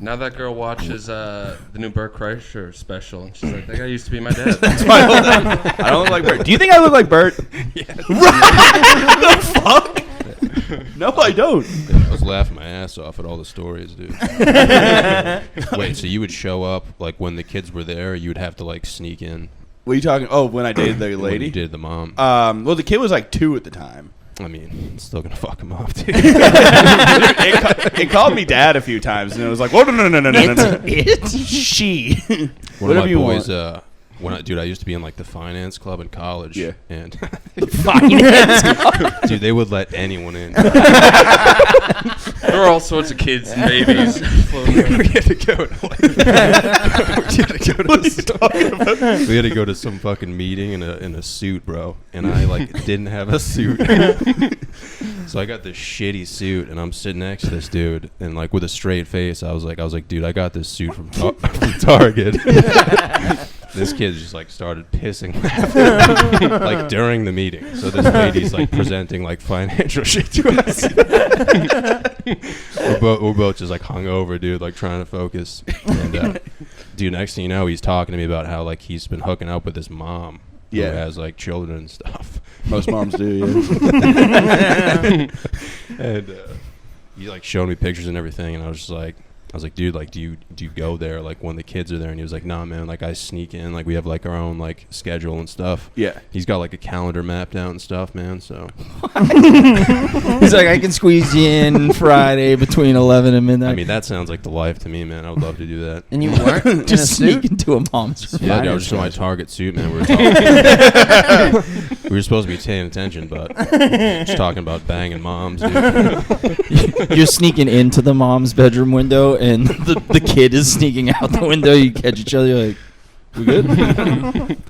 Now that girl watches the new Bert Kreischer special, and she's like, that guy used to be my dad. That's my whole thing. I don't look like Bert. Do you think I look like Bert? Yeah. What the fuck? No, I don't. I was laughing my ass off at all the stories, dude. Wait, so you would show up, like, when the kids were there, you would have to, like, sneak in? What are you talking? Oh, when I dated the When lady? you did the mom. Well, the kid was like 2 at the time. I mean, it's still gonna fuck him up, dude. It called me dad a few times, and it was like, "Whoa, no. It's She." One Whatever of my you boys, want. dude, I used to be in like the finance club in college. Yeah. And finance. dude, they would let anyone in. There were all sorts of kids and babies. We had to go to we had to go to some fucking meeting in a suit, bro. And I like didn't have a suit. So I got this shitty suit, and I'm sitting next to this dude, and like with a straight face, I was like, dude, I got this suit from Target. This kid just like started pissing laughing like during the meeting. So this lady's like presenting like financial shit to us. we're both just like hungover, dude, like trying to focus. And dude, next thing you know, he's talking to me about how like he's been hooking up with his mom. Yeah. Who has like children and stuff. Most moms do, yeah. And he like showed me pictures and everything, and I was like, dude, like, do you go there like when the kids are there? And he was like, nah, man, like I sneak in, like we have like our own like schedule and stuff. Yeah. He's got like a calendar mapped out and stuff, man. So He's like, I can squeeze you in Friday between 11 and midnight. I mean, that sounds like the life to me, man. I would love to do that. And you weren't in a Just suit? sneak into a mom's Yeah, dude, I was just in my finance Target suit, man. We were talking. We were supposed to be paying attention, but just talking about banging moms, dude. You're sneaking into the mom's bedroom window, and the kid is sneaking out the window. You catch each other, you're like, we good?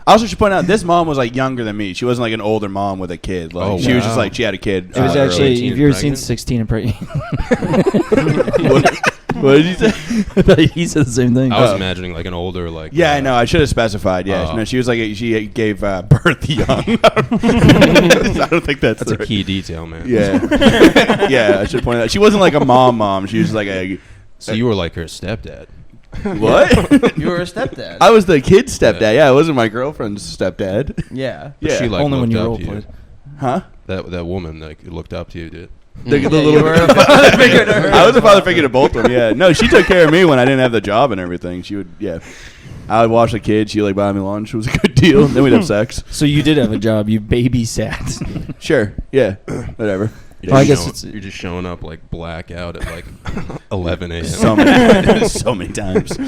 I also should point out this mom was like younger than me. She wasn't like an older mom with a kid. Like Oh, she was just wow. like she had a kid. It was early actually, teen have you ever seen pregnant? 16 and Pregnant? What did you say? He said the same thing. I was imagining like an older, like. Yeah, I know. I should have specified. Yeah, Oh. no, she was like she gave birth young. I don't think that's That's a the- key detail, man. Yeah, yeah. I should point out she wasn't like a mom. She was like a So you were like her stepdad. what? You were a stepdad. I was the kid's stepdad. Yeah, I wasn't my girlfriend's stepdad. Yeah. But Yeah. she like Only when looked you up role to you. played. Huh? That woman like looked up to you, dude. The Yeah, little, you were a father figure to her. I was a father figure to both of them. Yeah, no, she took care of me when I didn't have the job and everything. She would, yeah. I would wash the kids. She would like buy me lunch. It was a good deal. Then we'd have sex. So you did have a job. You babysat. Sure. Yeah. Whatever. Well, I guess You're just showing up like blackout at like 11 a.m. So many, so many times.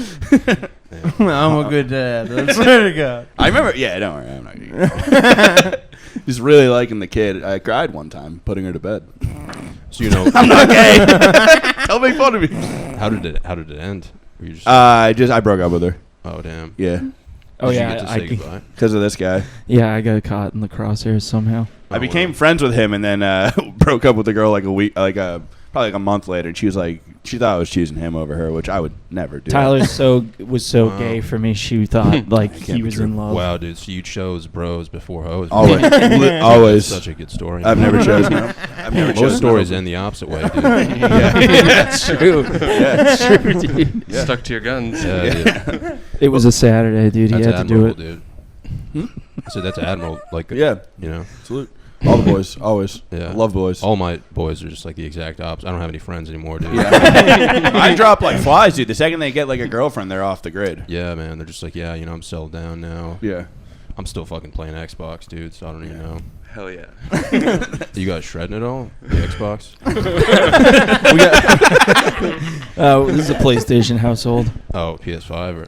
I'm a good dad. I swear to God. I remember. Yeah, don't worry. I'm not gonna just really liking the kid. I cried one time putting her to bed. So you know, I'm not gay. Don't make fun of me. how did it end? Were you just, I broke up with her. oh damn. Yeah, Oh Did you yeah, get to say goodbye? because of this guy. yeah. I got caught in the crosshairs somehow. I became friends with him and then broke up with the girl like a week, probably like a month later. And she was like, she thought I was choosing him over her, which I would never do. Tyler was so Wow. gay for me. She thought like Can't he be was true. in love. Wow, dude. So you chose bros before hoes. Always, That's always. such a good story. I've never chosen. I've never chosen. Most stories end the opposite way, dude. That's true. Yeah. That's true, dude. Yeah. Stuck to your guns. Yeah, dude. It was a Saturday, dude. That's He had to do admirable, it. dude. So that's admirable. Like, Yeah. you know, Salute. All the boys, always. Yeah. I love boys. all my boys are just like the exact opposite. I don't have any friends anymore, dude. Yeah. I drop like flies, dude. The second they get like a girlfriend, they're off the grid. Yeah, man. They're just like, yeah, you know, I'm settled down now. Yeah. I'm still fucking playing Xbox, dude. So I don't even know. Hell yeah. You guys shredding it all? The Xbox? This is a PlayStation household. Oh, PS5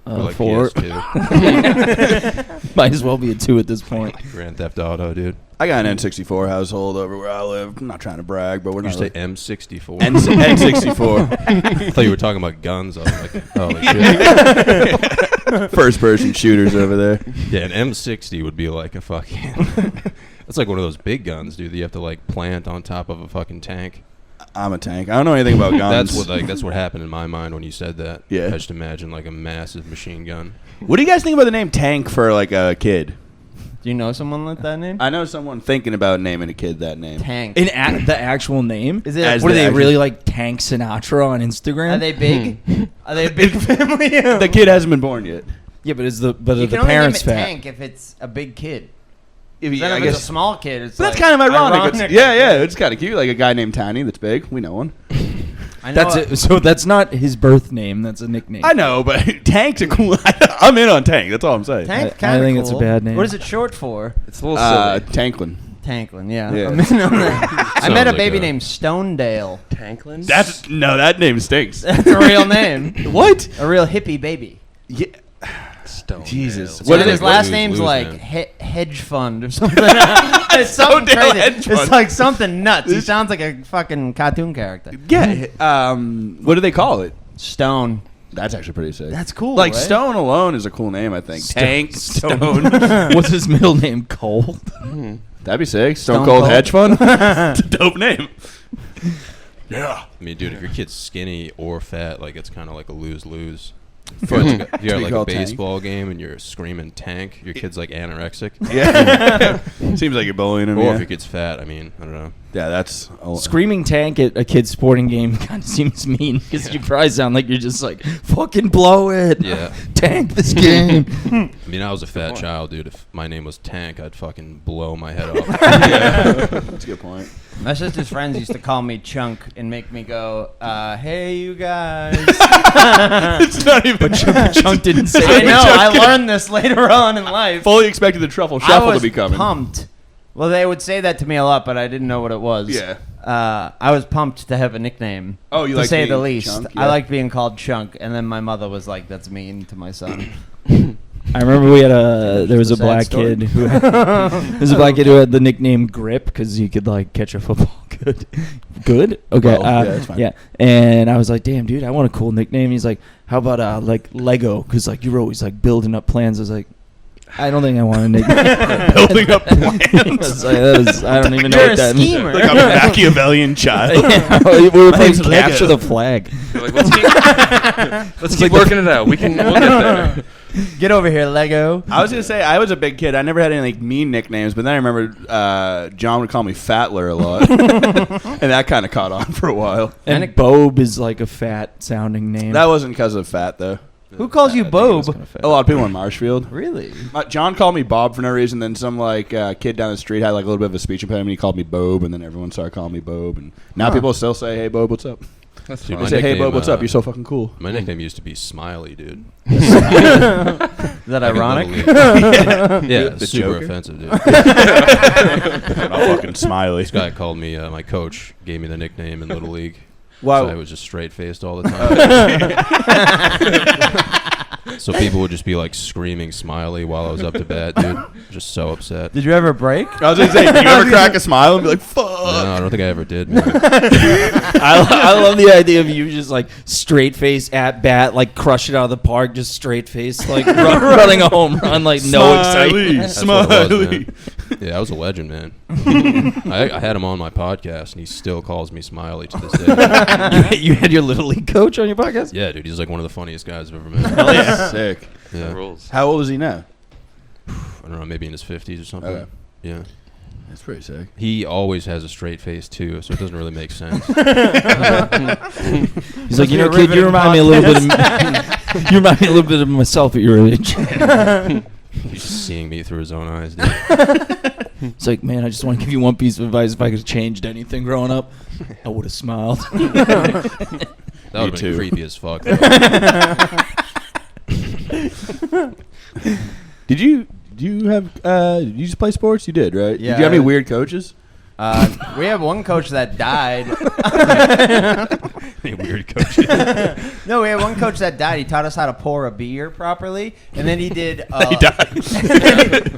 or like 4. PS2? Might as well be a 2 at this point. Like Grand Theft Auto, dude. I got an N64 household over where I live. I'm not trying to brag, but we're You not. say M64? N64. I thought you were talking about guns. I was like, oh, shit. First person shooters over there. Yeah, an M60 would be like a fucking... That's like one of those big guns, dude, that you have to like plant on top of a fucking tank. I'm a tank. I don't know anything about guns. That's what happened in my mind when you said that. Yeah. I just imagine like a massive machine gun. What do you guys think about the name Tank for like a kid? Do you know someone with that name? I know someone thinking about naming a kid that name. Tank. The actual name? Is it? As What are the they actual- really like Tank Sinatra on Instagram? Are they big? Are they a big family? The kid hasn't been born yet. Yeah, but you are can the only parents name it fat? Tank if it's a big kid. If Then if it's a small kid, it's But that's like kind of ironic. ironic. Yeah, it's kind of cute. Like a guy named Tiny that's big. We know one. I know That's it. So that's not his birth name. That's a nickname. I know, but Tank's a cool. I'm in on Tank. That's all I'm saying. Tank. I Kinda think cool. it's a bad name. What is it short for? It's a little silly. Tanklin. Tanklin. Yeah. Yeah. I'm in on that. I Sounds met a like baby a- named Stonedale. Tanklin? That name stinks. That's a real name. What? A real hippie baby. Yeah. Stone. Jesus. What What and are his they- last lose- name's lose, like man. hedge fund or something. It's something Stonedale crazy. hedge It's fund. like something nuts. He sounds like a fucking cartoon character. Yeah. What do they call it? Stone. That's actually pretty sick. That's cool. Like right? Stone alone is a cool name, I think. Tank Stone. What's his middle name? Cold. That'd be sick. Stone, Stone Cold, Cold. Hedge Fund. It's a dope name. Yeah. I mean, dude, if your kid's skinny or fat, like it's kind of like a lose-lose. If you're at, if you're at We like call a Tank. baseball game and you're screaming Tank, your kid's like anorexic. Yeah. Seems like you're bullying him. Or Yeah, if your kid's fat, I mean, I don't know. yeah that's. Screaming Tank at a kid's sporting game kind of seems mean because you probably sound like you're just like, fucking blow it. Yeah. Tank this game. I mean, I was a fat child, dude. If my name was Tank, I'd fucking blow my head off. That's a good point. My sister's friends used to call me Chunk and make me go, hey, you guys. It's not even. Chunk didn't say I it. know. I learned this later on in life. Fully expected the truffle I shuffle was to be coming. pumped. Well, they would say that to me a lot, but I didn't know what it was. Yeah. I was pumped to have a nickname. Oh, you to like say being the least. Chunk, I yeah. like being called Chunk, and then my mother was like, "That's mean to my son." I remember there was a Sad black story. kid who had the nickname Grip because he could like catch a football good. Okay, Well, yeah, that's fine. yeah. And I was like, damn, dude, I want a cool nickname. He's like, how about like Lego? Because like you're always like building up plans. I was like, I don't think I want a nickname. Building up I plans. was like, I don't even know You're what a that means. schemer. Like a Machiavellian child. Yeah, we were playing name's Lego. capture the flag. You're like, let's keep working it out. We'll get there. Get over here, Lego. I was gonna say I was a big kid. I never had any like mean nicknames, but then I remember John would call me Fatler a lot, and that kind of caught on for a while. And Bob is like a fat sounding name. That wasn't because of fat though. Who calls you I think it was Bob? kinda fat. A lot of people in Marshfield. Really? John called me Bob for no reason. Then some like kid down the street had like a little bit of a speech impediment. He called me Bob, and then everyone started calling me Bob. And now people still say, "Hey, Bob, what's up?" That's Dude, fine. They say, "Hey, nickname, Bob, what's up? You're so fucking cool." My nickname used to be Smiley, dude. Is that Like a ironic? little league. Yeah, The super Joker? offensive, dude. I'm fucking smiley. This guy called me, my coach gave me the nickname in Little League. Wow. So I was just straight-faced all the time. So people would just be like screaming Smiley while I was up to bat, dude. Just so upset. Did you ever break? I was gonna say, do you ever crack a smile and be like, "Fuck"? No, I don't think I ever did, man. I love the idea of you just like straight face at bat, like crush it out of the park, just straight face, like running a home run, like no excitement. That's what it was, Smiley. man. Yeah, I was a legend, man. I had him on my podcast, and he still calls me Smiley to this day. You had your little league coach on your podcast? Yeah, dude, he's like one of the funniest guys I've ever met. Hell yeah. Sick. Yeah. Rules. How old is he now? I don't know, maybe in his 50s or something. Okay. Yeah. That's pretty sick. He always has a straight face, too, so it doesn't really make sense. He's like, you know, kid, you remind me a little bit of you remind me a little bit of myself at your age. He's just seeing me through his own eyes, dude. It's like, man, I just want to give you one piece of advice. If I could have changed anything growing up, I would have smiled. That would have been too. creepy as fuck. Did you just play sports? You did, right? Yeah. Did you have any weird coaches? We have one coach that died. Any weird coach. No, we had one coach that died. He taught us how to pour a beer properly, and then he did. He died.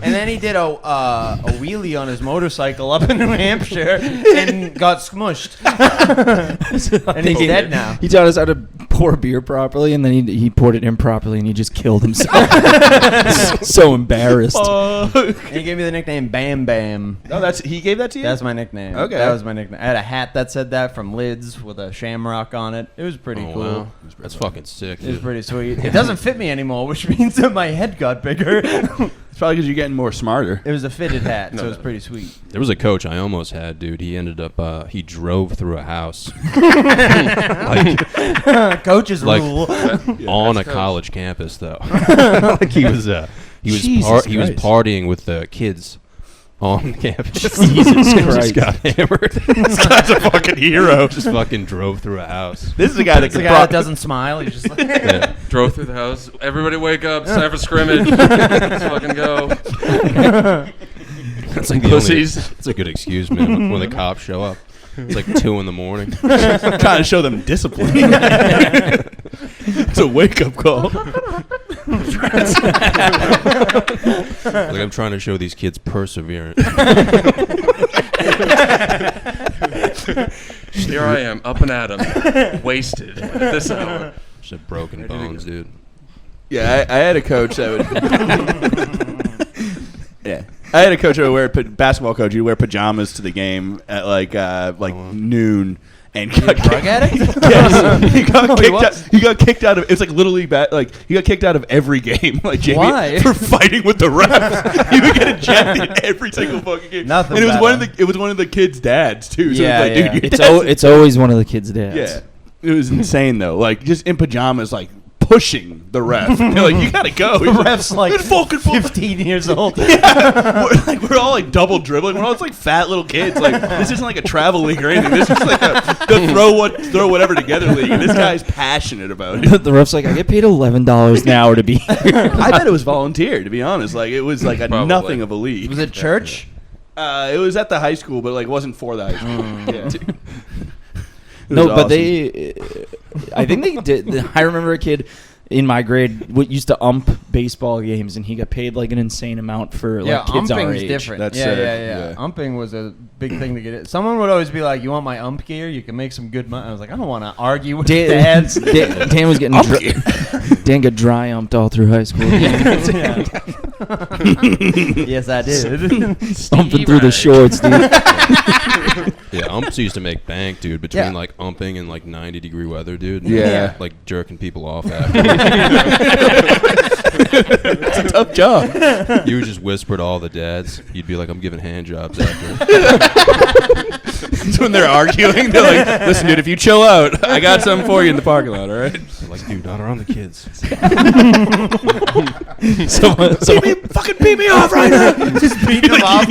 And then he did a wheelie on his motorcycle up in New Hampshire and got smushed. And he's dead now. He taught us how to pour beer properly, and then he poured it improperly, and he just killed himself. So embarrassed. And he gave me the nickname Bam Bam. No, he gave that to you. That's my nickname. Okay. That was my nickname. I had a hat that said that from Lids with a shamrock on it. It was pretty Oh, cool. wow. That's fucking sick, It was dude. pretty sweet. It doesn't fit me anymore, which means that my head got bigger. It's It's probably because you're getting more smarter. It was a fitted hat, so No, it was no. pretty sweet. There was a coach I almost had, dude. He ended up, he drove through a house. Coach's Like- rule. On a Coach. college campus, though. Like he was Jesus he was Christ. partying with the kids on campus. Jesus Just Christ. got hammered. This guy's a fucking hero. Just fucking drove through a house. This is the guy that It's the can guy that doesn't smile. He's just like, Yeah. Drove through the house. Everybody wake up. It's time for scrimmage. Let's fucking go. That's like the Pussies. It's a good excuse, man. When the cops show up, it's like 2 a.m. trying to show them discipline. It's a wake up call. Like I'm trying to show these kids perseverance. Here I am, up and at 'em, wasted at this hour. Just have broken bones, dude. Yeah, I had a coach that would. Yeah, I had a coach that would wear basketball coach. He'd wear pajamas to the game at like noon. And got drug addict? Yes, he got kicked was? out. He got kicked out of. It's like Little League. Like he got kicked out of every game. Like Jamie Why? for fighting with the refs. He would get ejected every single fucking game. Nothing And it was better. one of the. It was one of the kids' dads too. So Yeah, it was like, yeah. dude, your It's dad's- it's always one of the kids' dads. yeah. It was insane though. Like just in pajamas, like pushing the ref. They're like, you gotta go. the ref's like It's fucking 15 years old. we're all like double dribbling. We're all just like fat little kids. Like this isn't like a travel league or anything. This is like the throw whatever together league. And this guy's passionate about it. The ref's like, I get paid $11 an hour to be here. I bet it was volunteer, to be honest. Like it was like a Probably. nothing of a league. Was it church? It was at the high school, but like it wasn't for the high school. Yeah. It No, was but awesome. I think they did. I remember a kid in my grade used to ump baseball games, and he got paid like an insane amount for like kids our umping's age. different. That's yeah, sick. yeah. Yeah. Umping was a big thing to get it. Someone would always be like, "You want my ump gear? You can make some good money." I was like, "I don't want to argue with dads." Dan was getting Dan got dry umped all through high school, Yes, I did. umping through the shorts, dude. Yeah, umps used to make bank, dude, between Yeah. like umping and like 90-degree weather, dude. Yeah. Like jerking people off after. It's a tough job. You would just whisper to all the dads. You'd be like, I'm giving hand jobs after. It's when they're arguing. They're like, listen, dude, if you chill out, I got something for you in the parking lot, all right? They're like, dude, not around the kids. Someone, Fucking beat me off right now. Just beating him off,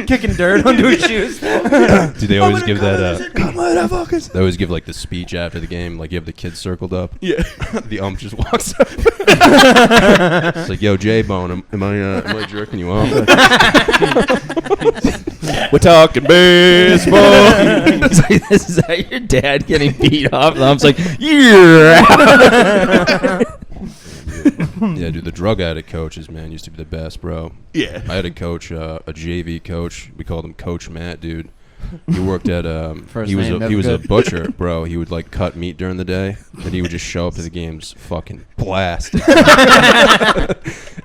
kicking dirt onto his shoes. Dude, they always give that, Come on, fuckers. they always give like the speech after the game. Like you have the kids circled up. Yeah. The ump just walks up. It's like, yo, J-Bone, am I jerking you off? We're talking baseball. He's like, "This is that your dad getting beat off?" And I'm like, "Yeah." Yeah, dude, the drug addict coaches, man, used to be the best, bro. Yeah. I had a coach, a JV coach. We called him Coach Matt, dude. He worked at First he was name, a, he was a never good. butcher, bro. He would like cut meat during the day, and he would just show up to the games fucking blasted.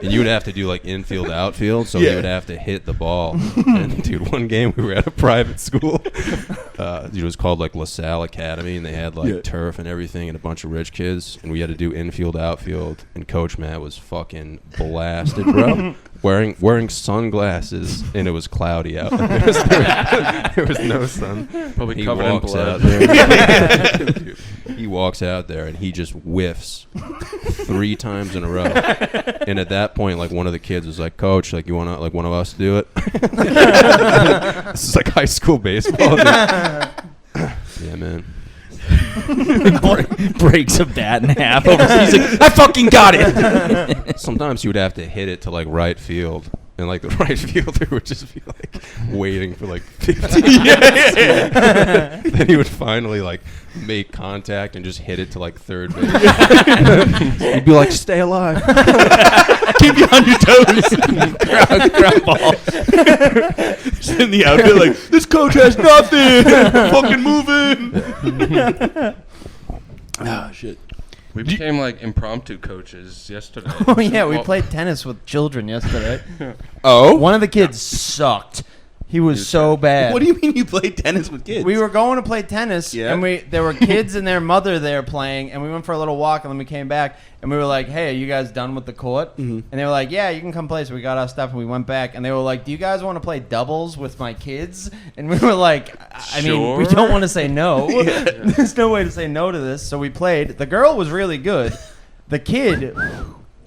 And you would have to do like infield, outfield, so he Yeah. would have to hit the ball. And dude, one game we were at a private school. It was called like LaSalle Academy, and they had like Yeah. turf and everything, and a bunch of rich kids, and we had to do infield, outfield. And Coach Matt was fucking blasted, bro. Wearing sunglasses, and it was cloudy out. There was no sun. Probably He covered in walks blood. out there. Dude, he walks out there and he just whiffs 3 times in a row. And at that point, like one of the kids was like, "Coach, like you want to, like one of us to do it?" This is like high school baseball. Dude. Yeah, man. Breaks a bat in half. Over. He's like, "I fucking got it." Sometimes you would have to hit it to like right field. And like the right fielder would just be like waiting for like 15 minutes. Then he would finally like make contact and just hit it to like third base. He'd be like, "Stay alive." Keep you on your toes. Ground ball. Just in the outfield, like, this coach has nothing. Fucking moving. Oh, shit. We became like impromptu coaches yesterday. Oh yeah, we played tennis with children yesterday. Oh? One of the kids sucked. He was so bad. What do you mean you played tennis with kids? We were going to play tennis, Yeah. and there were kids and their mother there playing, and we went for a little walk, and then we came back, and we were like, "Hey, are you guys done with the court?" And they were like, "Yeah, you can come play." So we got our stuff, and we went back, and they were like, "Do you guys want to play doubles with my kids?" And we were like, "I mean, we Sure. don't want to say no. There's no way to say no to this." So we played. The girl was really good. The kid,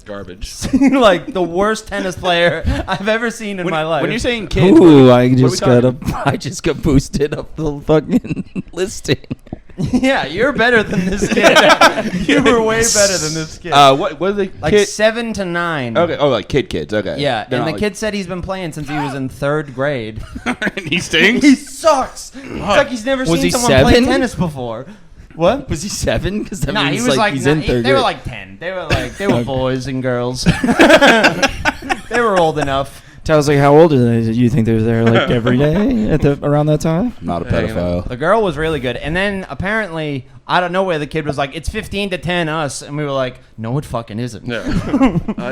Garbage. like the worst tennis player I've ever seen in my life. When you're saying kids, Ooh, what I are we just talking? I just got boosted up the fucking listing. yeah, you're better than this kid. You were way better than this kid. What are they? Like kid? 7 to 9. Okay. Oh, like kids. Okay. Yeah, They're and the not kid said he's been playing since he was in 3rd grade. like, and he stinks. He sucks. It's like he's never Was seen he someone play 7? tennis before. What? Was he 7? Because that Nah, he means was like, he's in third they were grade. like 10. They were boys and girls. They were old enough. I was like, how old are they? Do you think they're there like every day at around that time? Not a Hanging pedophile. The girl was really good. And then apparently, out of nowhere, the kid was like, "It's 15 to 10 us." And we were like, "No, it fucking isn't." No.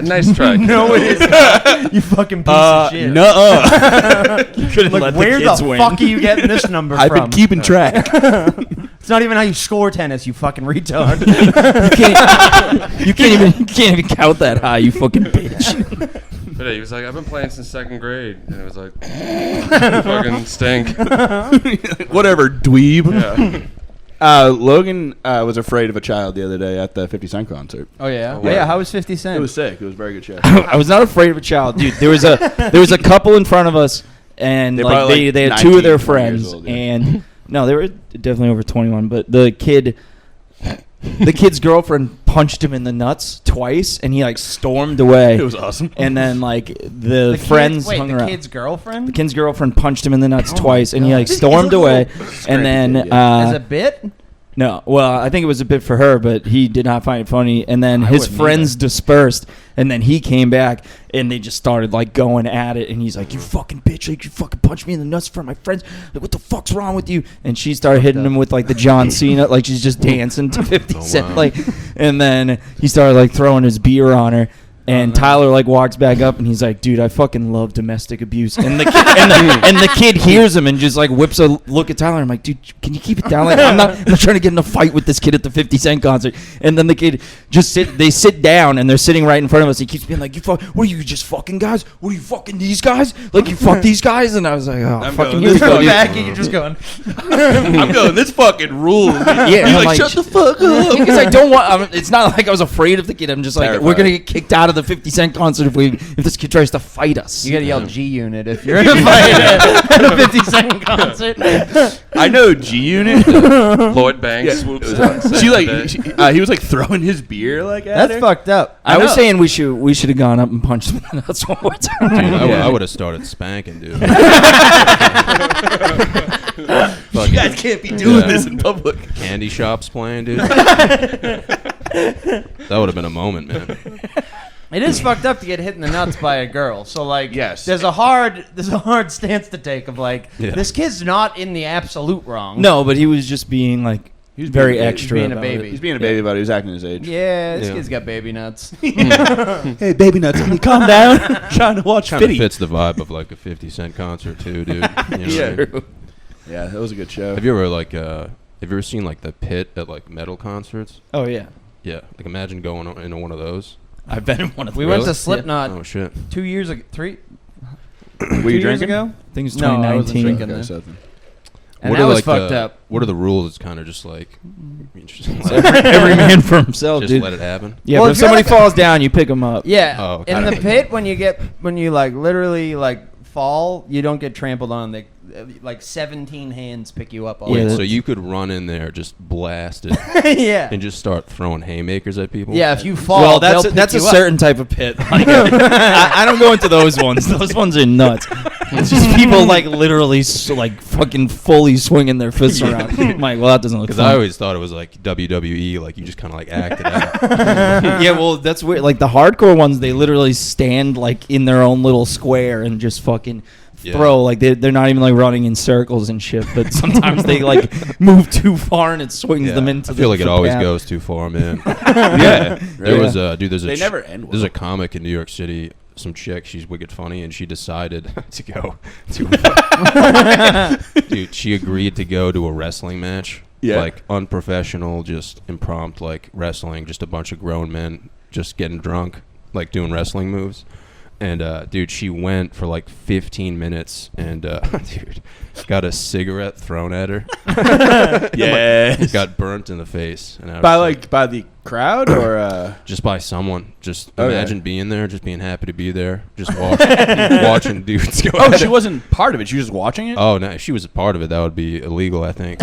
Nice try. No, it isn't. You fucking piece of shit. Nuh-uh. You couldn't Like, where the fuck are you getting this number I've from? been keeping track. It's not even how you score tennis, you fucking retard. You can't even count that high, you fucking bitch. But yeah, he was like, I've been playing since 2nd grade. And it was like, fucking stink. Whatever, dweeb. Yeah. Logan was afraid of a child the other day at the 50 Cent concert. Oh yeah, wow. yeah. How was 50 Cent? It was sick. It was a very good show. I was not afraid of a child, dude. There was a couple in front of us, and They're like probably, they like, had 2 of their 19, 20 years friends, old, yeah. and no, they were definitely over 21. But the kid's girlfriend punched him in the nuts twice, and he like stormed away. It was awesome. And then like the The friends kid, hung the around. kid's girlfriend? The kid's girlfriend punched him in the nuts Oh twice, my and he God. like stormed away. And then As a bit? no, well, I think it was a bit for her, but he did not find it funny. And then his wouldn't friends dispersed, and then he came back, and they just started like going at it. And he's like, "You fucking bitch! Like you fucking punched me in the nuts in front of my friends! Like what the fuck's wrong with you?" And she started hitting him with like the John Cena, like she's just dancing to 50 Oh, Cent, wow. like. And then he started like throwing his beer on her. And Tyler like walks back up and he's like, "Dude, I fucking love domestic abuse." And the kid, and the kid hears him and just like whips a look at Tyler. I'm like, "Dude, can you keep it down? Like, I'm not trying to get in a fight with this kid at the 50 Cent concert." And then the kid just they sit down and they're sitting right in front of us. He keeps being like, what are you just fucking guys? What are you fucking these guys? Like you fuck these guys?" And I was like, "Oh, I'm fucking going here we this go, way. dude." Back, and you're just going. I'm going, this fucking rules. Yeah, He's and I'm like, like, shut the fuck up. Because I don't want. It's not like I was afraid of the kid. I'm just like, Terrified. we're gonna get kicked out of the 50 Cent concert if this kid tries to fight us. You gotta yell G Unit if you're in a fight at a 50 Cent concert. I know G Unit. Lloyd Banks swoops in. She like, he was like throwing his beer like at That's her. fucked up. I was know. saying we should have gone up and punched him in the nuts one more time. Dude, Yeah. I would have started spanking, dude. You guys can't be doing Yeah. this in public. Candy shops playing, dude. That would have been a moment, man. It is fucked up to get hit in the nuts by a girl. So like, Yes. there's a hard stance to take of like, Yeah. this kid's not in the absolute wrong. No, but he was just being like was very being a baby. extra. Being a about baby. it. He's being a baby about it. He was acting his age. Yeah, this Yeah. kid's got baby nuts. Hey, baby nuts, can you calm down? Trying to watch Kind of fits the vibe of like a 50 Cent concert too, dude. You know what I mean? Yeah, that was a good show. Have you ever like have you ever seen like the Pit at like metal concerts? Oh yeah, Yeah, like imagine going into one of those. I've been in one of We those. went to Really? Slipknot Oh shit. 2 years ago, 3 Were 2 you years drinking? ago. I think it's No, I wasn't 2019. drinking. Okay, then. something. And What that are was like fucked the, up. What are the rules? It's kind of just like just Every man for himself, just dude. let it happen. Yeah, Well, but if if you're somebody like falls down, you pick them up. Yeah, Oh, okay. in the pit when you like literally like fall, you don't get trampled on. They like 17 hands pick you up. All Yeah, Wait, the so that's- you could run in there, just blast it, yeah. and just start throwing haymakers at people? Yeah, if you fall, Well, that's they'll a, that's a pick you up. certain type of pit. Like, I don't go into those ones. Those ones are nuts. It's just people like literally like fucking fully swinging their fists around. I'm like, well, that doesn't look Because fun. I always thought it was like WWE, like you just kind of like acted out. Yeah, well, that's weird. Like the hardcore ones, they literally stand like in their own little square and just fucking Yeah. throw. Like they're not even like running in circles and shit. But sometimes they like move too far and it swings Yeah. them into. I feel like it the always path. goes too far, man. Yeah. There was a dude. There's a They never end There's well. a comic in New York City. some chick. She's wicked funny, and she decided to go to. Dude, she agreed to go to a wrestling match. Yeah. Like unprofessional, just impromptu, like wrestling. Just a bunch of grown men just getting drunk, like doing wrestling moves. And dude, she went for like 15 minutes, and dude, got a cigarette thrown at her. Yes. Got burnt in the face. And I was By the crowd or just by someone. Just Okay. imagine being there, just being happy to be there, just watching dudes go. Oh, at she it. wasn't part of it. She was just watching it. Oh no, if she was a part of it, that would be illegal, I think.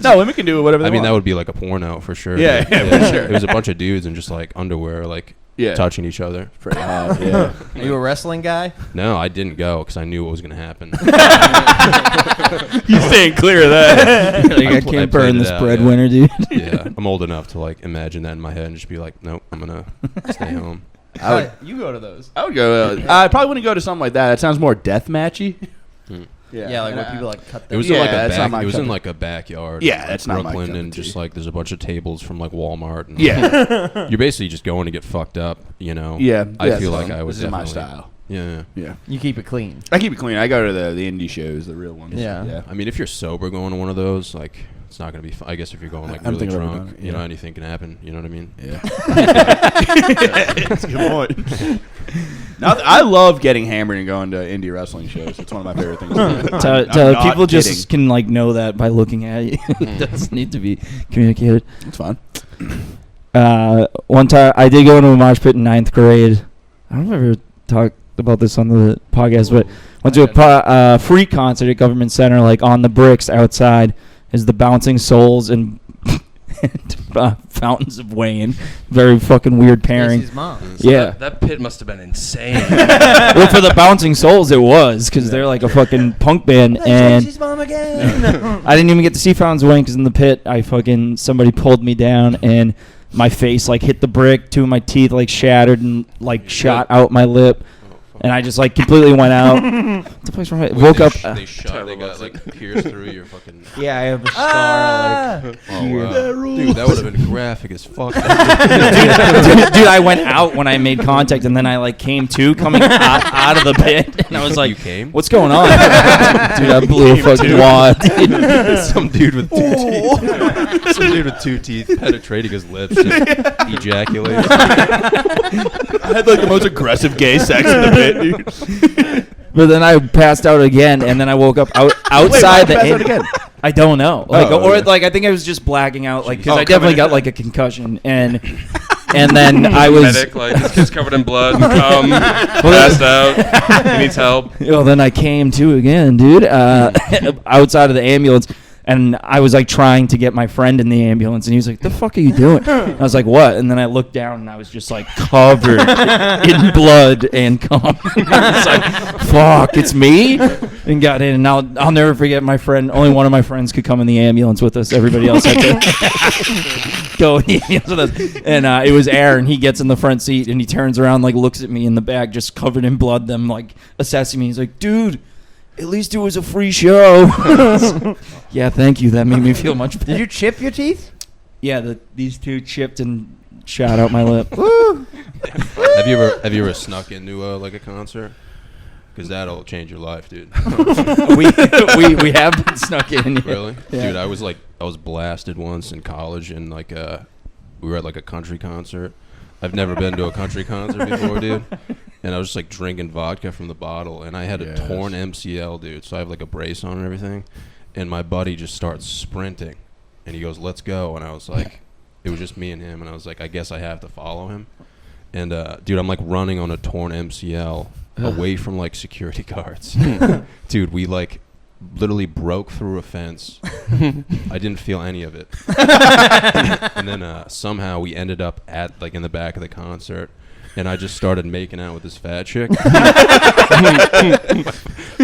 No, women can do whatever they I mean, want. that would be like a porno for sure. Yeah, dude. yeah, for sure. It was a bunch of dudes in just like underwear, like Yeah. touching each other. Pretty hot, yeah. Are you a wrestling guy? No, I didn't go because I knew what was going to happen. He's staying clear of that. Like, I I can't played burn it this out, breadwinner, dude. Yeah, I'm old enough to like imagine that in my head and just be like, nope, I'm gonna stay home. You go to those. I would go. I probably wouldn't go to something like that. That sounds more death matchy. Hmm. Yeah, like where people like cut It their was Yeah, in like a that's not back. my It was cup in of- like a backyard. Yeah, in, that's like, not my Brooklyn, cup of and just tea. like there's a bunch of tables from like Walmart. And Yeah, you're basically just going to get fucked up. You know. yeah. I that's feel like fun. I was This is my definitely- style. Yeah. Yeah, You keep it clean. I keep it clean. I go to the indie shows, the real ones. Yeah. yeah. I mean, if you're sober going to one of those, like it's not gonna be. I guess if you're going like I don't really think I've ever drunk, done it, you know, yeah. anything can happen. You know what I mean? Yeah. That's a good point. Now, I love getting hammered and going to indie wrestling shows. It's one of my favorite things. to do. I'm not People just kidding. can like know that by looking at you. It doesn't need to be communicated. It's fun. One time I did go into a mosh pit in 9th grade. I don't know if I ever talked about this on the podcast, but went to a free concert at Government Center, like on the bricks outside is the Bouncing Souls and Fountains of Wayne. Very fucking weird pairing. Casey's mom. So Yeah. that pit must have been insane. Well, for the Bouncing Souls, it was because they're like a fucking punk band, and Casey's mom again. I didn't even get to see Fountains of Wayne because in the pit, somebody pulled me down and my face like hit the brick, two of my teeth like shattered and like shot out my lip, and I just like completely went out. What's the place where I woke up? They shot. They got like pierced through your fucking. Yeah, I have a scar. Like, Oh here. wow, dude, that would have been graphic as fuck. dude, I went out when I made contact, and then I like came to coming out of the pit, and I was like, You came? "What's going on?" Dude, I blew a fucking wad. Some dude with 2 teeth. Some dude with 2 teeth penetrating his lips, just ejaculating. I had like the most aggressive gay sex in the pit, dude. But then I passed out again, and then I woke up outside the. pass out again? I don't know. Like, Oh, or okay. like I think I was just blacking out, like because Oh, I definitely coming- got like a concussion, and then I was. Medic, like his kid's covered in blood, passed out. He needs help. Well, then I came to again, dude, outside of the ambulance. And I was like trying to get my friend in the ambulance, and he was like, "The fuck are you doing?" I was like, "What?" And then I looked down, and I was just like covered in blood and cum. I was like, "Fuck, it's me!" And got in, and I'll never forget my friend. Only one of my friends could come in the ambulance with us. Everybody else had to go in the ambulance with us. And it was Aaron. He gets in the front seat, and he turns around, like looks at me in the back, just covered in blood. Them like assessing me. He's like, "Dude, at least it was a free show." Yeah, thank you. That made me feel much better. Did you chip your teeth? Yeah, these two chipped and shot out my lip. Have you ever snuck into like a concert? Because that'll change your life, dude. we have been snuck in. Yeah. Really? Yeah. Dude, I was blasted once in college, and like we were at like a country concert. I've never been to a country concert before, dude. And I was just like drinking vodka from the bottle, and I had a torn MCL, dude. So I have like a brace on and everything. And my buddy just starts sprinting, and he goes, "Let's go!" And I was like, it was just me and him, and I was like, I guess I have to follow him. And dude, I'm like running on a torn MCL away from like security guards. Dude, we like literally broke through a fence. I didn't feel any of it. And then somehow we ended up at like in the back of the concert, and I just started making out with this fat chick.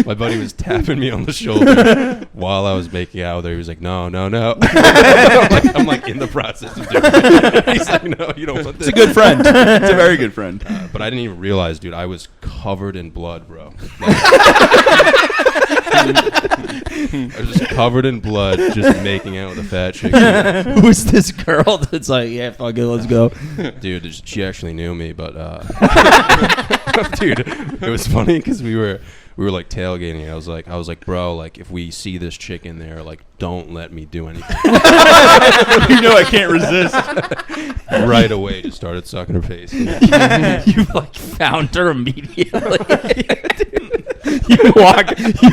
My buddy was tapping me on the shoulder while I was making out with her. He was like, "No, no, no." I'm like in the process of doing it. He's like, "No, you don't want this." It's a good friend. It's a very good friend. But I didn't even realize, dude, I was covered in blood, bro. I was just covered in blood, just making out with a fat chick. Who's this girl that's like, yeah, fuck it, let's go? Dude, she actually knew me, but dude, it was funny because we were like tailgating. I was like, bro, like if we see this chick in there, like don't let me do anything. You know I can't resist. Right away, just started sucking her face. You like found her immediately. You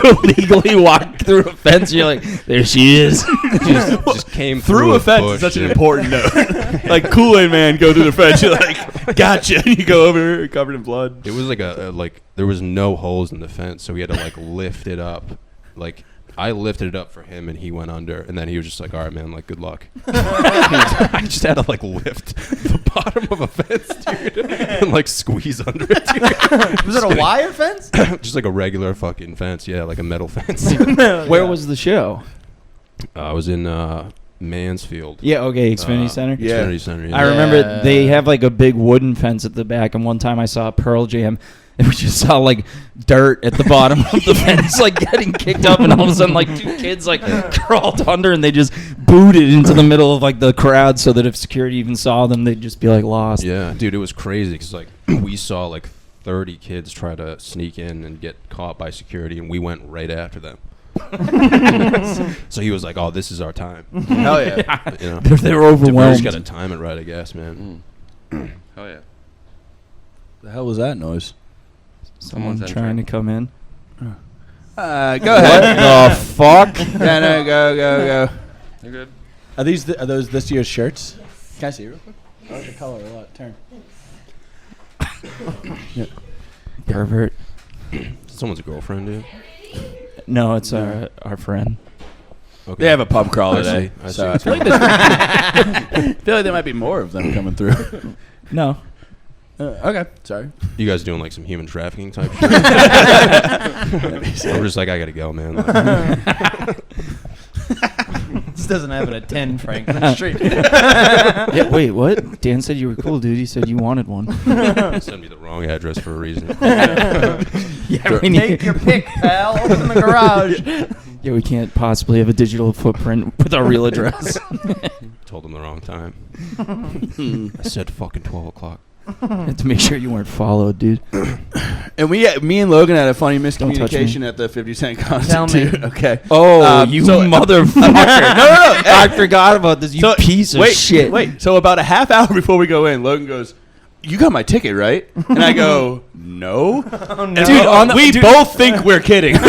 illegally walk through a fence. You're like, there she is. Just came Through a fence bush, is such an dude. important note. Like Kool-Aid Man go through the fence. You're like, gotcha. And you go over covered in blood. It was like like there was no holes in the fence, so we had to like lift it up. Like I lifted it up for him, and he went under, and then he was just like, "All right, man, like good luck." I just had to like lift the bottom of a fence, dude, and like squeeze under it. Dude. Was it a wire fence? Just like a regular fucking fence, yeah, like a metal fence. Where was the show? I was in Mansfield. Yeah, okay, Xfinity Center. Yeah. Xfinity Center. Yeah. I remember they have like a big wooden fence at the back, and one time I saw Pearl Jam, and we just saw like dirt at the bottom of the fence, like getting kicked up, and all of a sudden like two kids like crawled under, and they just booted into the middle of like the crowd, so that if security even saw them, they'd just be like lost. Yeah, dude, it was crazy because like we saw like 30 kids try to sneak in and get caught by security, and we went right after them. So he was like, "Oh, this is our time." Hell yeah. You know, They were we overwhelmed. just got to time it right, I guess, man. Oh yeah. The hell was that noise? Someone Someone's trying to entering. come in. Go ahead. What the fuck? Yeah, no, go. You're good. Are those this year's shirts? Can I see it real quick? I like the color a lot. Turn. Pervert. Someone's girlfriend, dude. No, it's our friend. Okay. They have a pub crawl I today. see. So I feel like I feel like there might be more of them coming through. No. Okay, sorry. You guys doing like some human trafficking type shit? I'm just like, I gotta go, man. Like, This doesn't have it at 10, Frank. On the street. Yeah, wait, what? Dan said you were cool, dude. He said you wanted one. send me the wrong address for a reason. Yeah, we Take your pick, pal. Open the garage. Yeah, we can't possibly have a digital footprint with our real address. Told them the wrong time. I said fucking 12 o'clock. Had to make sure you weren't followed, dude. And me and Logan had a funny touch miscommunication at the 50 Cent concert Tell me. too. Okay. Oh, you so- motherfucker. No. I forgot about this, you piece of wait, shit. Wait. So about a half hour before we go in, Logan goes, "You got my ticket, right?" And I go, "No." Oh, no. And Dude, on the- we dude- both think we're kidding. On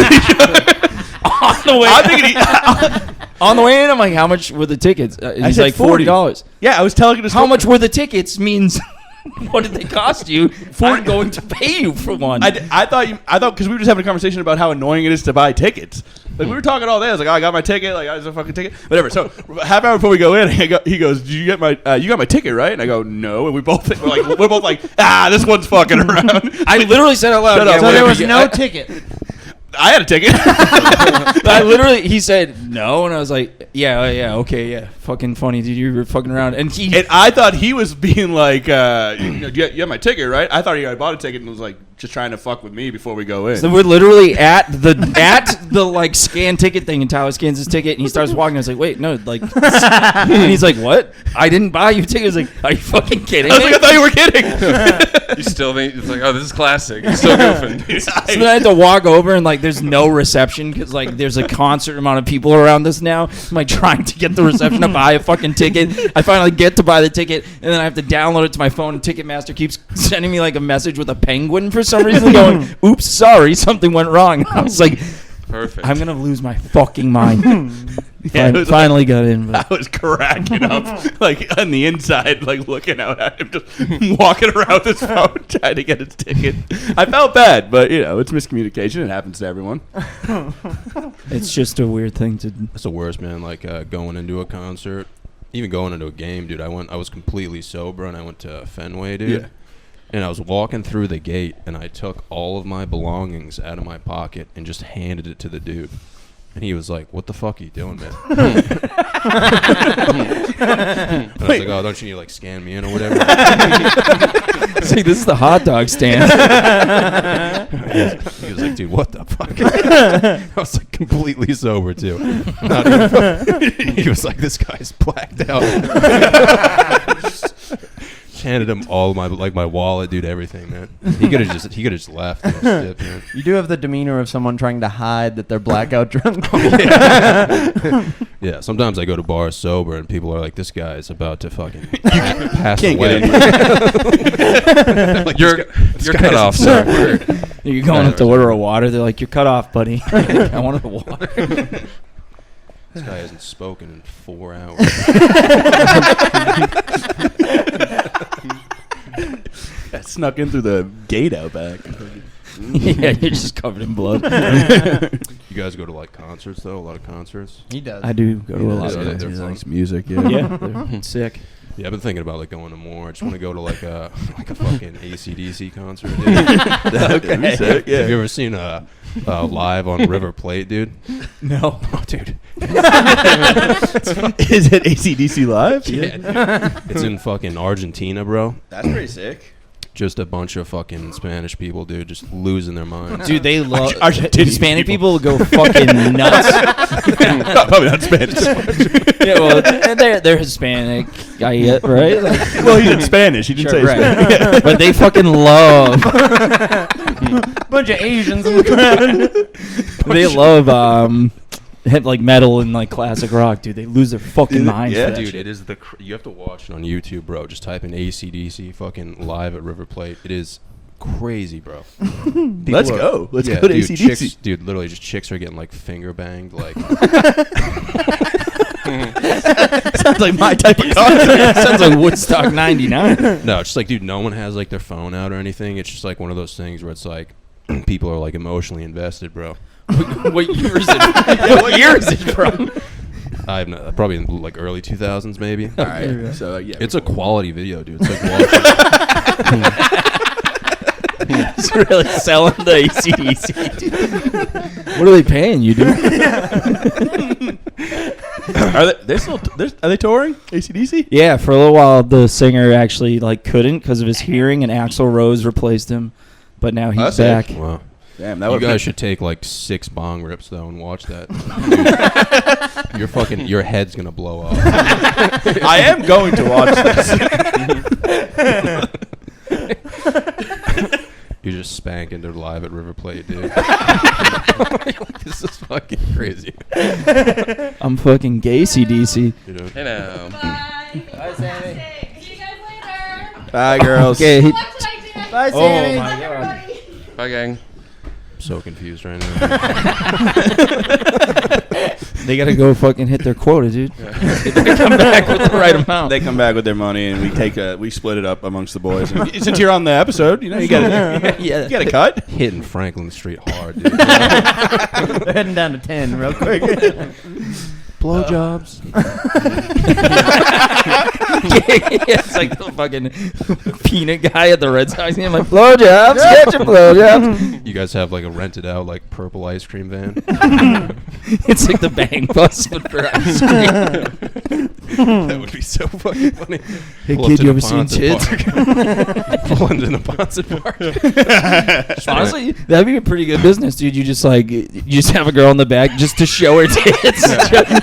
the way, I'm thinking on the way in, I'm like, how much were the tickets? He's I said like $40. $40. yeah, I was telling you How much were the tickets means what did they cost you? I'm going to pay you for one. I thought because we were just having a conversation about how annoying it is to buy tickets. Like we were talking all day. I was like, "Oh, I got my ticket. Like I was a fucking ticket, whatever." So half hour before we go in, he goes, "Did you get my you got my ticket, right?" And I go, "No." And we're both like, this one's fucking around. I literally said out loud. Shut up. "Yeah, So there whatever was you- no ticket. I had a ticket. I literally, he said no, and I was like, yeah, okay, yeah, fucking funny, dude, you were fucking around, and he, And I thought he was being like, you have my ticket, right? I thought he had bought a ticket and was like just trying to fuck with me before we go in. so we're literally at the like scan ticket thing, and Tyler scans his ticket, and he starts walking. I was like, wait, no, like, and he's like, what? I didn't buy you a ticket. I was like, are you fucking kidding I was me? like, I thought you were kidding. You still think it's like, oh, this is classic. You're still goofing. So then I had to walk over, and like, there's no reception because like there's a concert amount of people around us now. I'm like trying to get the reception to buy a fucking ticket. I finally get to buy the ticket, and then I have to download it to my phone. And Ticketmaster keeps sending me like a message with a penguin for some reason, going, "Oops, sorry, something went wrong." I was like, Perfect. I'm gonna lose my fucking mind. Yeah, it was Finally got in. I But was cracking up, like on the inside, like looking out at him, just walking around his phone trying to get his ticket. I felt bad, but it's miscommunication. It happens to everyone. it's just a weird thing to. That's the worst, man. Like going into a concert, even going into a game, dude. I was completely sober, and I went to Fenway, dude. Yeah. And I was walking through the gate, and I took all of my belongings out of my pocket and just handed it to the dude. And he was like, "What the fuck are you doing, man?" And I was like, "Oh, don't you need to like scan me in or whatever?" See, this is the hot dog stand. He was like, "Dude, what the fuck?" I was like completely sober too. Not even, he was like, "This guy's blacked out." Just handed him all my wallet, dude, everything, man. He could have just left. And just dipped, man. You do have the demeanor of someone trying to hide that they're blackout drunk. Yeah, sometimes I go to bars sober and people are like, "This guy is about to fucking pass Can't away." get Like, You're this cut guy off, isn't sir. sober. You're going up to order a water. They're like, "You're cut off, buddy." I wanted a water. This guy hasn't spoken in 4 hours. I snuck in through the gate out back. Yeah, you're just covered in blood. You guys go to like concerts though? A lot of concerts. He does. I do go to a lot Yeah, of they're concerts. He fun. likes music. Yeah. Yeah, they're sick. Yeah, I've been thinking about like going to more. I just want to go to like a fucking AC/DC concert. Dude. That'd be sick, yeah. Have you ever seen live on River Plate, dude? No. Oh, dude. Is it AC/DC live? Yeah. It's in fucking Argentina, bro. That's pretty sick. Just a bunch of fucking Spanish people, dude, just losing their minds. Dude, they love Argentinian Hispanic people. people go fucking nuts. Probably not Spanish. Yeah, well, they're Hispanic, I get, right? Like, Well, he did Spanish. He didn't sure, say right. Spanish. But they fucking love. Bunch of Asians in the crowd. They love like metal and like classic rock, dude. They lose their fucking minds. Yeah. for that Dude, shit. it is you have to watch it on YouTube, bro. Just type in AC/DC fucking live at River Plate. It is crazy, bro. Let's go. Let's go to dude, AC/DC. chicks, dude, literally just chicks are getting like finger banged, like Sounds like my type of concert. Sounds like Woodstock '99. no, it's just like, dude, no one has like their phone out or anything. It's just like one of those things where it's like people are like emotionally invested, bro. What year is it? What year is it from? I have no, probably in like early 2000s, maybe. All right. So yeah, It's a quality video, dude. It's like watching. It's really selling the AC/DC. What are they paying you, dude? Are they touring AC/DC? Yeah, for a little while the singer actually like couldn't because of his hearing, and Axl Rose replaced him. But now he's That's back. sick. Wow. Damn, that You would guys should take like 6 bong rips though and watch that. Dude, your head's gonna blow off. I am going to watch this. You're just spanking to live at River Plate, dude. This is fucking crazy. I'm fucking gay CDC. You know? Hey now. Bye. Bye, Sammy. See you guys later. Bye, girls. Okay, Good luck tonight, Dan. Bye, Oh Sammy. my Good luck, God. everybody. Bye, gang. I'm so confused right now. They gotta go fucking hit their quota, dude. They better come back with the right amount. They come back with their money, and we split it up amongst the boys. And since you're on the episode, you know you got you got a cut. Hitting Franklin Street hard, dude. They're heading down to 10 real quick. Blowjobs. It's like the fucking peanut guy at the Red Sox game, like blowjobs, get your blowjobs. You guys have like a rented out like purple ice cream van. It's like the Bang Bus but for ice cream. That would be so fucking funny. Hey Pull up kid, to you the ever seen Ponset tits? Park. Pull into the Ponset Park. Honestly, that'd be a pretty good business, dude. You just like you just have a girl in the back just to show her tits.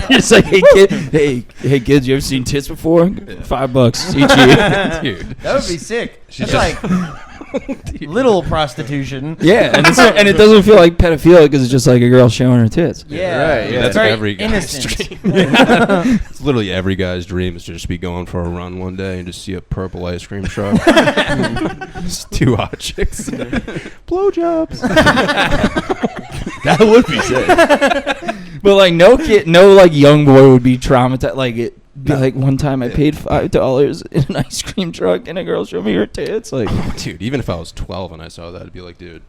You're just like, hey kids, you ever seen tits before? $5 each year. Dude. That would be sick. She's That's like little prostitution. Yeah, and it doesn't feel like pedophilia because it's just like a girl showing her tits. Yeah, Right, yeah. That's Very every guy's innocent. dream. It's literally every guy's dream is to just be going for a run one day and just see a purple ice cream truck. Just 2 hot chicks. Blowjobs. That would be sick. But like no like young boy would be traumatized. Like it be like one time I paid $5 in an ice cream truck and a girl showed me her tits. Like Dude, even if I was 12 and I saw that, I'd be like, dude,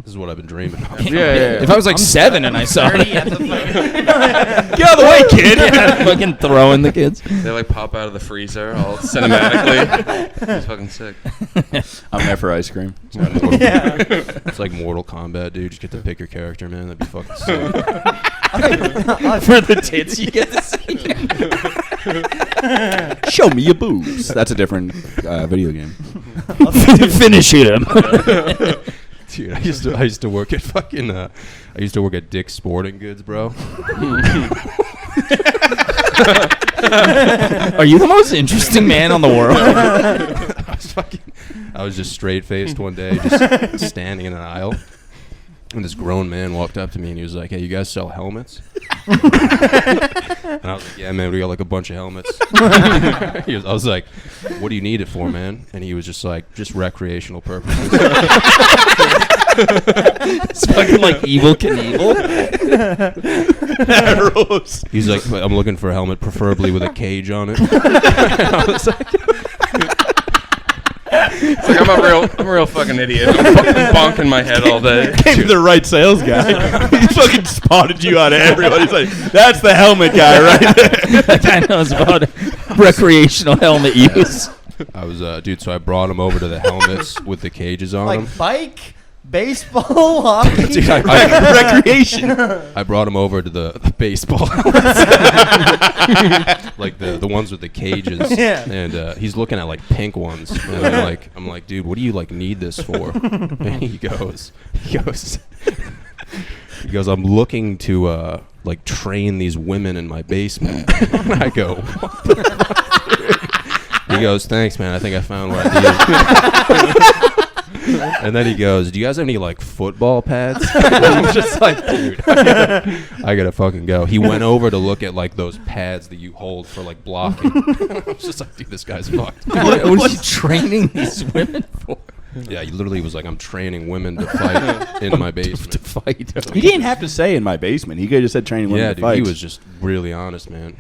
This is what I've been dreaming of. Yeah. If I was like 7 and I saw it, At the fucking- Get out of the way, kid. fucking throwing the kids. They like pop out of the freezer all cinematically. It's fucking sick. I'm there for ice cream. It's like Mortal Kombat, dude. Just get to pick your character, man. That'd be fucking sick. For the tits you get to see. Show me your boobs. That's a different video game. Finish him. Dude, I used to work at fucking I used to work at Dick's Sporting Goods, bro. Are you the most interesting man on the world? I was just straight faced one day, just standing in an aisle. And this grown man walked up to me and he was like, "Hey, you guys sell helmets?" And I was like, "Yeah, man, we got like a bunch of helmets." I was like, "What do you need it for, man?" And he was just like, "Just recreational purposes." It's fucking like Evil Knievel. He's like, "I'm looking for a helmet, preferably with a cage on it." I was like, It's like I'm a real fucking idiot. I'm fucking bonking my head all day. Came to the right sales guy. He fucking spotted you out of everybody. He's like, that's the helmet guy right there. That guy knows about recreational helmet use. I was, dude. So I brought him over to the helmets with the cages on them. Like bike, baseball, hockey. Dude, I Recreation. I brought him over to the baseball, like the ones with the cages. Yeah. And he's looking at like pink ones, and I'm like, dude, what do you like need this for? And he goes, I'm looking to like train these women in my basement. And I go, what the fuck, dude? He goes, thanks, man. I think I found what I need. And then he goes, "Do you guys have any like football pads?" I'm just like, dude, I gotta fucking go. He went over to look at like those pads that you hold for like blocking. I was just like, dude, this guy's fucked. What was he training these women for? Yeah, he literally was like, "I'm training women to fight in my basement." To fight. He didn't have to say in my basement. He could have just said training women Yeah, to dude, fight. he was just really honest, man.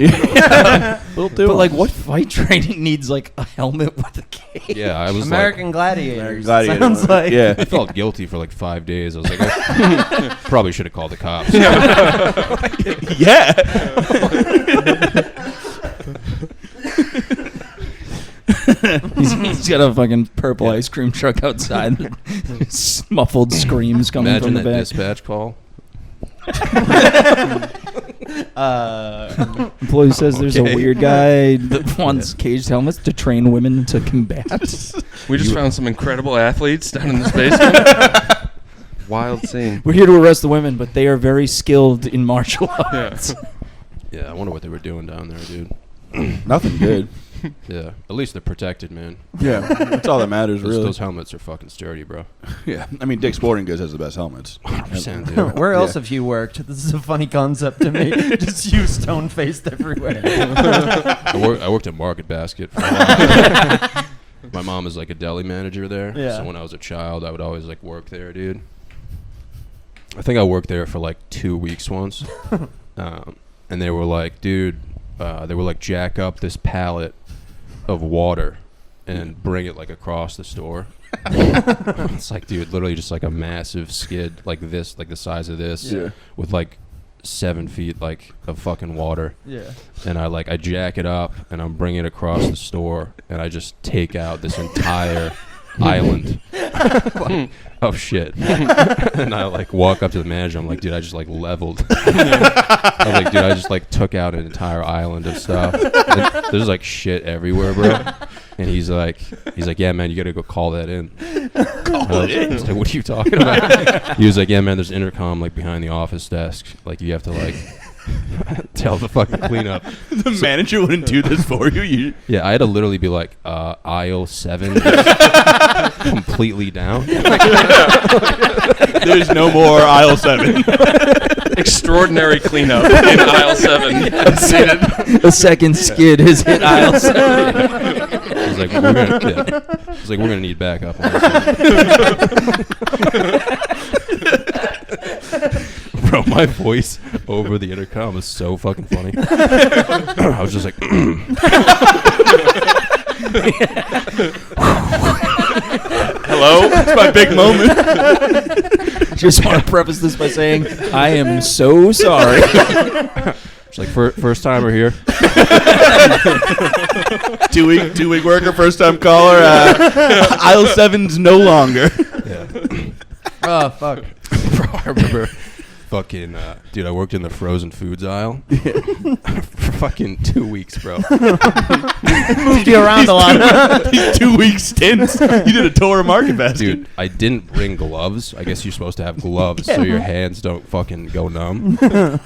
But like, what fight training needs like a helmet with a cage? Yeah, I was American Gladiators. American Gladiator. Sounds like. Yeah. I felt guilty for like 5 days. I was like, I probably should have called the cops. Yeah. He's got a fucking purple ice cream truck outside. Muffled screams coming Imagine from the that back. dispatch call. Employee says there's a Okay. weird guy that wants caged helmets to train women to combat. We just found some incredible athletes down in this basement. Wild scene. We're here to arrest the women, but they are very skilled in martial arts. Yeah. Yeah, I wonder what they were doing down there, dude. Nothing good. Yeah, at least they're protected, man. Yeah. That's all that matters, Those, really. those helmets are fucking sturdy, bro. Yeah. I mean, Dick's Sporting Goods has the best helmets. 100%, dude. Where else Yeah. have you worked? This is a funny concept to me. Just you stone faced everywhere. I worked at Market Basket for a while. My mom is like a deli manager there. Yeah. So when I was a child, I would always like work there, dude. I think I worked there for like 2 weeks once. And they were like, dude, they were like, jack up this pallet of water and bring it like across the store. It's like, dude, literally just like a massive skid like this, like the size of this, Yeah. with like 7 feet like of fucking water. Yeah. And I jack it up and I'm bringing it across the store and I just take out this entire island of shit. And I like walk up to the manager. I'm like, dude, I just like leveled. I was like, dude, I just like took out an entire island of stuff. And there's like shit everywhere, bro. And he's like, yeah, man, you gotta go call that in. Call it in. I was like, what are you talking about? He was like, yeah, man, there's intercom like behind the office desk. Like you have to like tell the fucking cleanup. The manager wouldn't do this for you. Yeah, I had to literally be like, aisle 7 is completely down. There's no more aisle 7. Extraordinary cleanup in aisle 7. A second skid has hit aisle 7. He's like, we're gonna need backup on this one. Bro, my voice over the intercom was so fucking funny. I was just like, Hello? That's my big moment. just want to preface this by saying I am so sorry. It's like first timer here. 2 week worker, first time caller. Aisle 7's no longer. Yeah. Oh fuck. Bro, I remember fucking dude, I worked in the frozen foods aisle for fucking 2 weeks, bro. Moved you around a lot. These 2 week stints. You did a tour of Market Basket. Dude, I didn't bring gloves. I guess you're supposed to have gloves so your hands don't fucking go numb.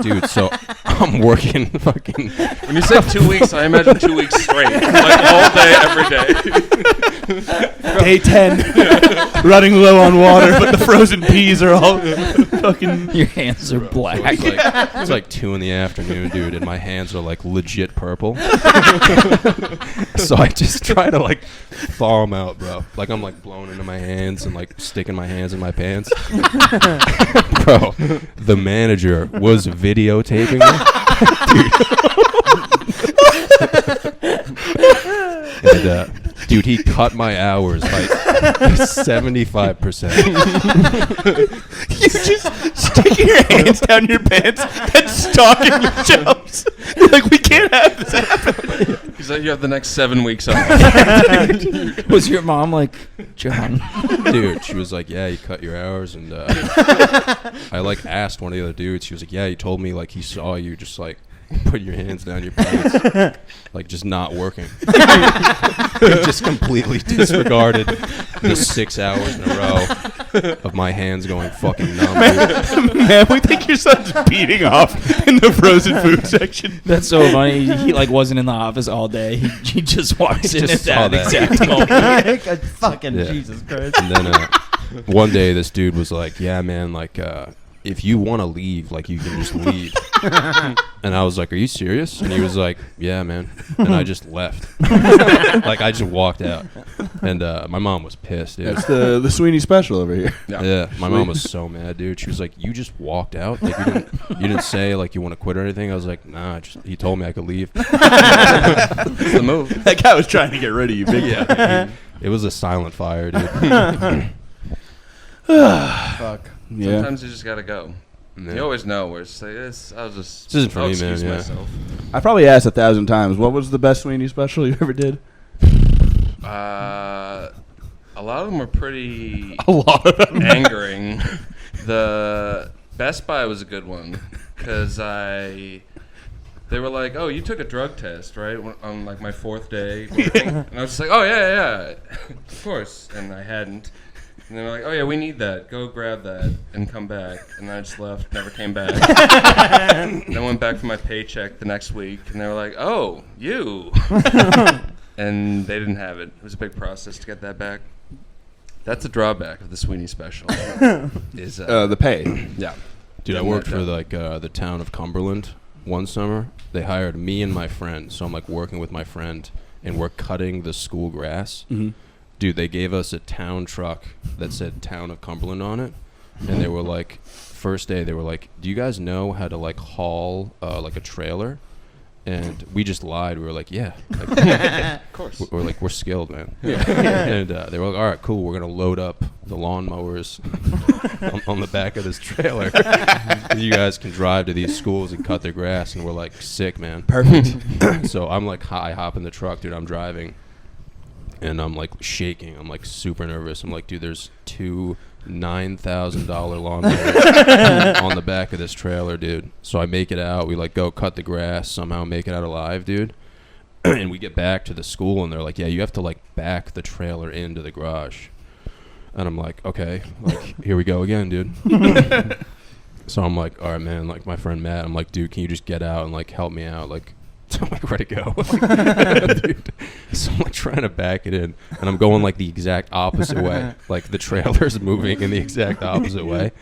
Dude, so I'm working fucking When you said 2 weeks, I imagine 2 weeks straight, like all day, every day. Day 10. Running low on water, but the frozen peas are all fucking. Your hands are so black. it's like 2 in the afternoon, dude, and my hands are like legit purple. So I just try to like thaw them out, bro. Like I'm like blowing into my hands and like sticking my hands in my pants. Bro, the manager was videotaping me. And dude, he cut my hours by 75%. You just sticking your hands down your pants and stalking your jobs. You're like, we can't have this happen. He's like, you have the next 7 weeks off. Was your mom like, John? Dude, she was like, yeah, you cut your hours. And I like asked one of the other dudes. She was like, yeah, he told me like he saw you just like put your hands down your pants, like just not working. He just completely disregarded the 6 hours in a row of my hands going fucking numb. Dude. Man, we think your son's beating off in the frozen food section. That's so funny. He like wasn't in the office all day. He just walks in just at saw that that. exact moment. Fucking Yeah. Jesus Christ. And then one day this dude was like, yeah, man, like if you want to leave, like you can just leave. And I was like, are you serious? And he was like, yeah, man. And I just left. Like I just walked out. And my mom was pissed, dude. That's the Sweeney special over here. Yeah, my mom was so mad, dude. She was like, "You just walked out. Like you didn't say like you want to quit or anything." I was like, "Nah, he told me I could leave." That's the move. That guy was trying to get rid of you, big Yeah, it was a silent fire, dude. Fuck. Yeah. Sometimes you just gotta go. Yeah. You always know where it's like this. This isn't for I'll me, man, excuse yeah. myself. I probably asked 1,000 times, what was the best Sweeney special you ever did? A lot of them are pretty A lot of them. angering. The Best Buy was a good one because they were like, "Oh, you took a drug test, right?" On like my 4th day working, and I was just like, "Oh yeah, of course," and I hadn't. And they were like, "Oh yeah, we need that. Go grab that and come back." And I just left, never came back. And I went back for my paycheck the next week, and they were like, "Oh, you." And they didn't have it. It was a big process to get that back. That's a drawback of the Sweeney special. Is The pay. yeah. Dude, I Getting worked that for done. like the town of Cumberland one summer. They hired me and my friend, so I'm like working with my friend, and we're cutting the school grass. Mhm. Dude, they gave us a town truck that said Town of Cumberland on it, and they were like, first day they were like, "Do you guys know how to like haul like a trailer?" And we just lied. We were like, "Yeah, like, Of course. we're like we're skilled, man." And they were like, "All right, cool. We're gonna load up the lawnmowers on the back of this trailer. You guys can drive to these schools and cut their grass." And we're like, "Sick, man." Perfect. So I'm like, I hop in the truck, dude. I'm driving, and I'm like shaking. I'm like super nervous. I'm like, dude, there's 2 $9,000 lawnmowers on the back of this trailer, dude. So I make it out. We like go cut the grass, somehow make it out alive, dude. And we get back to the school, and they're like, "Yeah, you have to like back the trailer into the garage." And I'm like, "Okay, like here we go again, dude." So I'm like, "All right, man." Like my friend Matt, I'm like, "Dude, can you just get out and like help me out?" Like, so I'm like ready to go. Dude. So I'm like trying to back it in, and I'm going like the exact opposite way. Like the trailer's moving in the exact opposite way.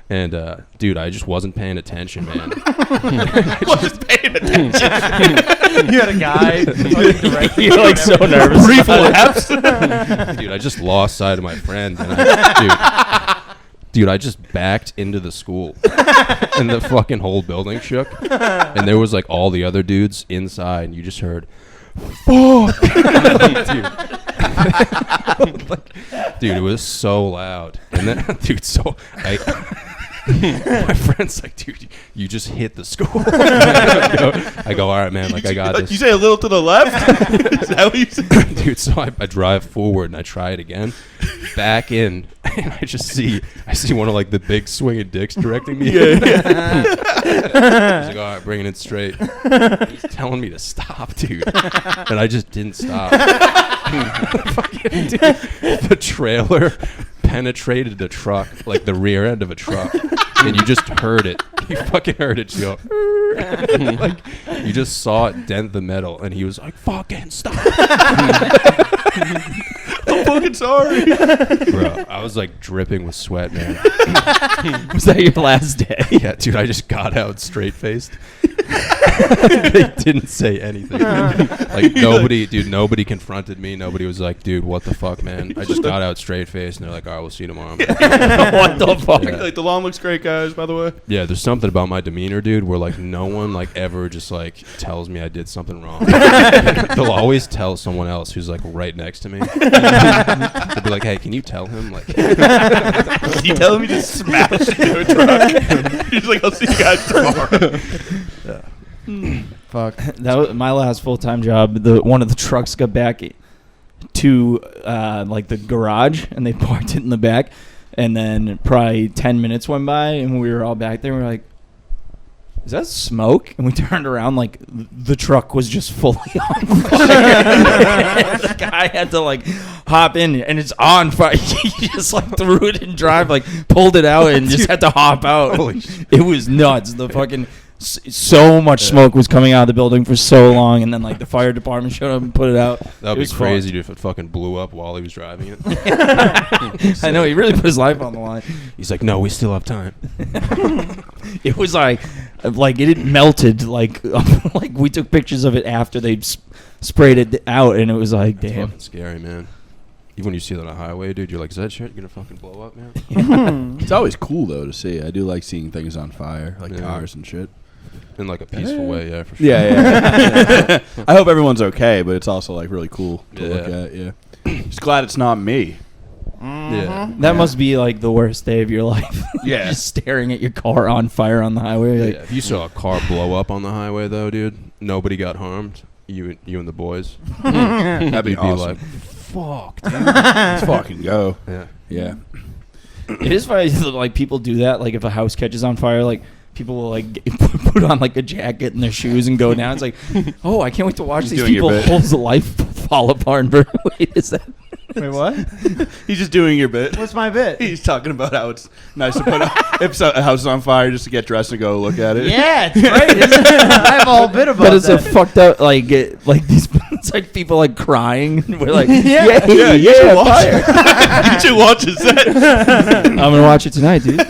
And dude, I just wasn't paying attention, man. Wasn't paying attention. You had a guy like, directing You're like so nervous. Brief lapse. Dude, I just lost sight of my friend. And dude, I just backed into the school, and the fucking whole building shook. And there was like all the other dudes inside, and you just heard, "Fuck!" Dude. Dude, it was so loud. And then, dude, so my friend's like, dude, you just hit the score. I go, all right, man, like I got this. You say a little to the left? Is that what you said? Dude, so I drive forward and I try it again, back in, and I see one of like the big swinging dicks directing me. He's like, all right, bringing it straight. He's telling me to stop, dude, and I just didn't stop. Fucking, dude, the trailer penetrated the truck, like the rear end of a truck, and you just heard it. You fucking heard it go. Like, you just saw it dent the metal, and he was like, "Fucking stop!" I'm fucking sorry. Bro, I was like dripping with sweat, man. Was that your last day? Yeah, dude, I just got out straight faced. They didn't say anything. Like nobody confronted me. Nobody was like, dude, what the fuck, man? I just got out straight faced, and they're like, all right, we'll see you tomorrow. What the fuck? Yeah. Like, the lawn looks great, guys, by the way. Yeah, there's something about my demeanor, dude, where like no one like ever just like tells me I did something wrong. They'll always tell someone else who's like right next to me. They'll be like, hey, can you tell him? Like, Can you tell him he just smashed into a truck? He's like, I'll see you guys tomorrow. Fuck. That was my last full-time job. One of the trucks got back to like the garage, and they parked it in the back. And then probably 10 minutes went by, and we were all back there. And we were like, "Is that smoke?" And we turned around, like the truck was just fully on fire. The guy had to like hop in, and it's on fire. He just like threw it in drive, like pulled it out, and just had to hop out. Holy shit. It was nuts. The fucking so much smoke was coming out of the building for so long, and then like the fire department showed up and put it out. that'd It be was crazy fun. if it fucking blew up while he was driving it. I know, he really put his life on the line. He's like, no, we still have time. It was like it had melted. Like we took pictures of it after they sprayed it out, and it was like, It's damn. fucking scary, man. Even when you see it on a highway, dude, you're like, is that shit gonna fucking blow up, man? It's always cool, though, to see. I do like seeing things on fire, like Yeah. cars and shit. In like a peaceful way, yeah, for sure. Yeah. I hope everyone's okay, but it's also, like, really cool to look Yeah. at, yeah. Just glad it's not me. Yeah. That must be like the worst day of your life. Yeah. Just staring at your car on fire on the highway. Like, Yeah, if you saw a car blow up on the highway, though, dude, nobody got harmed. You and the boys. That'd be You'd awesome. like, fuck, dude. Let's fucking go. Yeah. Yeah. It is funny that, like, people do that. Like, if a house catches on fire, like, people will, like, put on, like, a jacket and their shoes and go down. It's like, oh, I can't wait to watch He's these doing your people bit. whole life fall apart and burn. Wait, is that? Wait, what? He's just doing your bit. What's my bit? He's talking about how it's nice to put if a house is on fire just to get dressed and go look at it. Yeah, it's great, isn't it? I have a whole bit about But it's that. a fucked up, like these. It's like people like crying. We're like, Yeah. yeah, you should watch fire. it. You should watch it. I'm gonna watch it tonight, dude.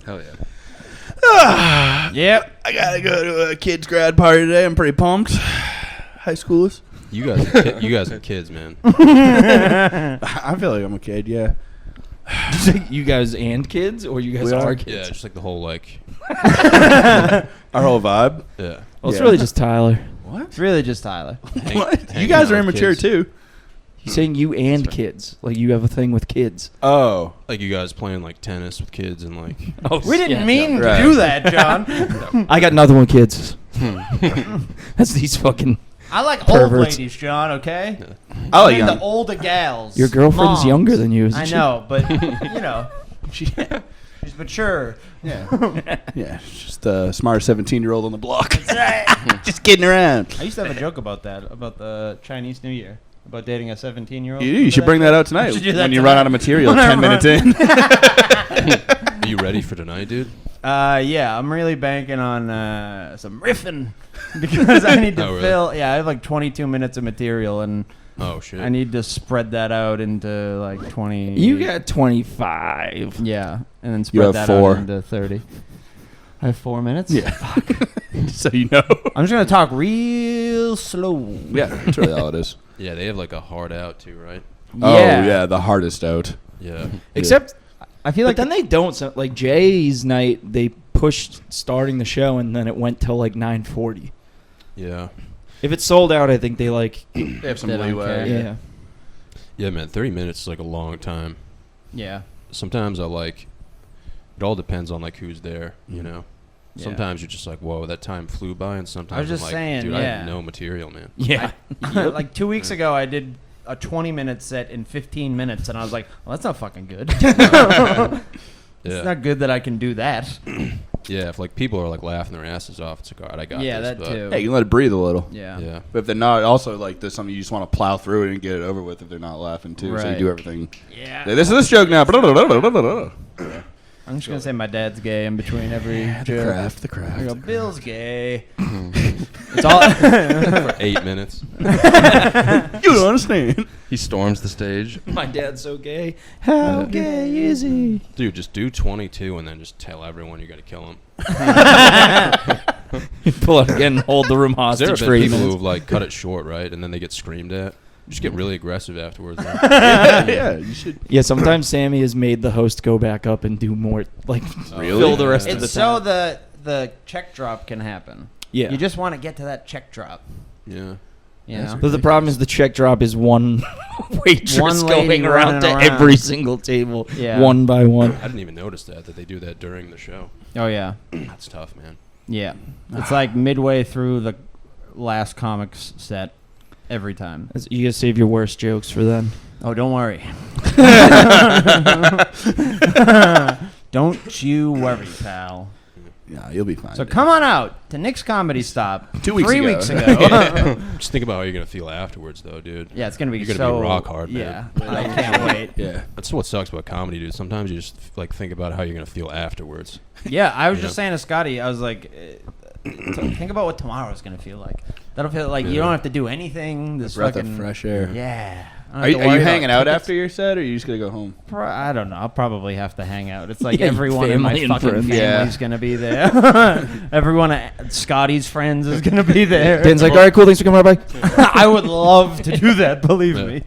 Hell yeah. Yep. I gotta go to a kid's grad party today. I'm pretty pumped. High schoolers. You guys are kids, man. I feel like I'm a kid, yeah. Did you say you guys and kids, or you guys We are are. kids? Yeah, just like the whole like, Our whole vibe. yeah. Well, it's Yeah. really just Tyler. It's really just Tyler. What? You hanging guys out are with immature kids. too. He's saying you and kids. Like you have a thing with kids. Oh. Like you guys playing like tennis with kids and like. Oh, We didn't mean right. to do that, John. I got nothing with kids. That's these fucking. I like old Perverts. ladies, John, okay? I like And young. the older gals. Your girlfriend's Moms. younger than you, isn't I she? know, but, you know, she's mature. Yeah. Yeah. She's the smartest 17-year-old on the block. Just kidding around. I used to have a joke about that, about the Chinese New Year, about dating a 17-year-old. You should bring that out tonight should do that when you tonight. run out of material When I 10 minutes in. Are you ready for tonight, dude? Yeah, I'm really banking on some riffing because I need to Oh, really? fill. Yeah, I have like 22 minutes of material, and Oh shit. I need to spread that out into like 20. You got 25. Yeah, and then You spread have that 4. out into 30. I have 4 minutes. Yeah. So you know. I'm just gonna talk real slow. Yeah, that's really all it is. Yeah, they have like a hard out too, right? Oh, yeah, the hardest out. Yeah. Except, I feel but like then they don't. So, like Jay's night, they pushed starting the show, and then it went till like 9:40. Yeah. If it's sold out, I think they like. They have some They don't leeway. care. Yeah. Yeah, man, 30 minutes is like a long time. Yeah. Sometimes I like, it all depends on like who's there, you know? Yeah. Sometimes you're just like, whoa, that time flew by, and sometimes I was just I'm like, saying, dude, I yeah. have no material, man. Yeah. Like 2 weeks ago, I did a 20-minute set in 15 minutes, and I was like, well, that's not fucking good. It's Yeah. not good that I can do that. Yeah, if like people are like laughing their asses off, it's like, all right, I got Yeah, this. that but, too. Hey, you can let it breathe a little. Yeah. Yeah. But if they're not, also like there's something you just want to plow through it and get it over with if they're not laughing too. So you Right. do everything. Yeah. Hey, this is this joke now. I'm just going to say my dad's gay in between every joke. The craft. I go, Bill's gay. It's all. For 8 minutes. You don't understand. He storms the stage. My dad's so gay. How gay is he? Dude, just do 22 and then just tell everyone you're going to kill him. Pull out again and hold the room There hostage have for been 8 people minutes. who've like cut it short, right? And then they get screamed at. Just get really aggressive afterwards. Man. Yeah, you should. Yeah, sometimes Sammy has made the host go back up and do more, like Really? fill the rest of the It's so time. the check drop can happen. Yeah. You just want to get to that check drop. Yeah. You know? But the problem is the check drop is one waitress One lady going around running to around. every single table, Yeah. one by one. I didn't even notice that they do that during the show. Oh, yeah. That's tough, man. Yeah. It's like midway through the last comics set every time. You gotta save your worst jokes for then. Oh, don't worry. Don't you worry, pal. Yeah, you'll be fine. So come on out to Nick's Comedy Stop 2 weeks 3 ago. weeks ago. Just think about how you're going to feel afterwards, though, dude. Yeah, it's gonna be You're gonna so be rock hard, man. Yeah, I can't wait. Yeah. That's what sucks about comedy, dude. Sometimes you just like think about how you're going to feel afterwards. Yeah, I was Yeah. just saying to Scotty, I was like, think about what tomorrow's gonna feel like. That'll feel like you Yeah. don't have to do anything. This Breath fucking of fresh air. Yeah. I don't Are have you, to are worry you about hanging out tickets. after your set, or are you just gonna go home? I don't know. I'll probably have to hang out. It's like Yeah, everyone in my family and fucking friends. family's gonna be there. Everyone at Scotty's friends is gonna be there. Dan's like, all right, cool, thanks for coming out. Bye. I would love to do that. Believe Yeah. me.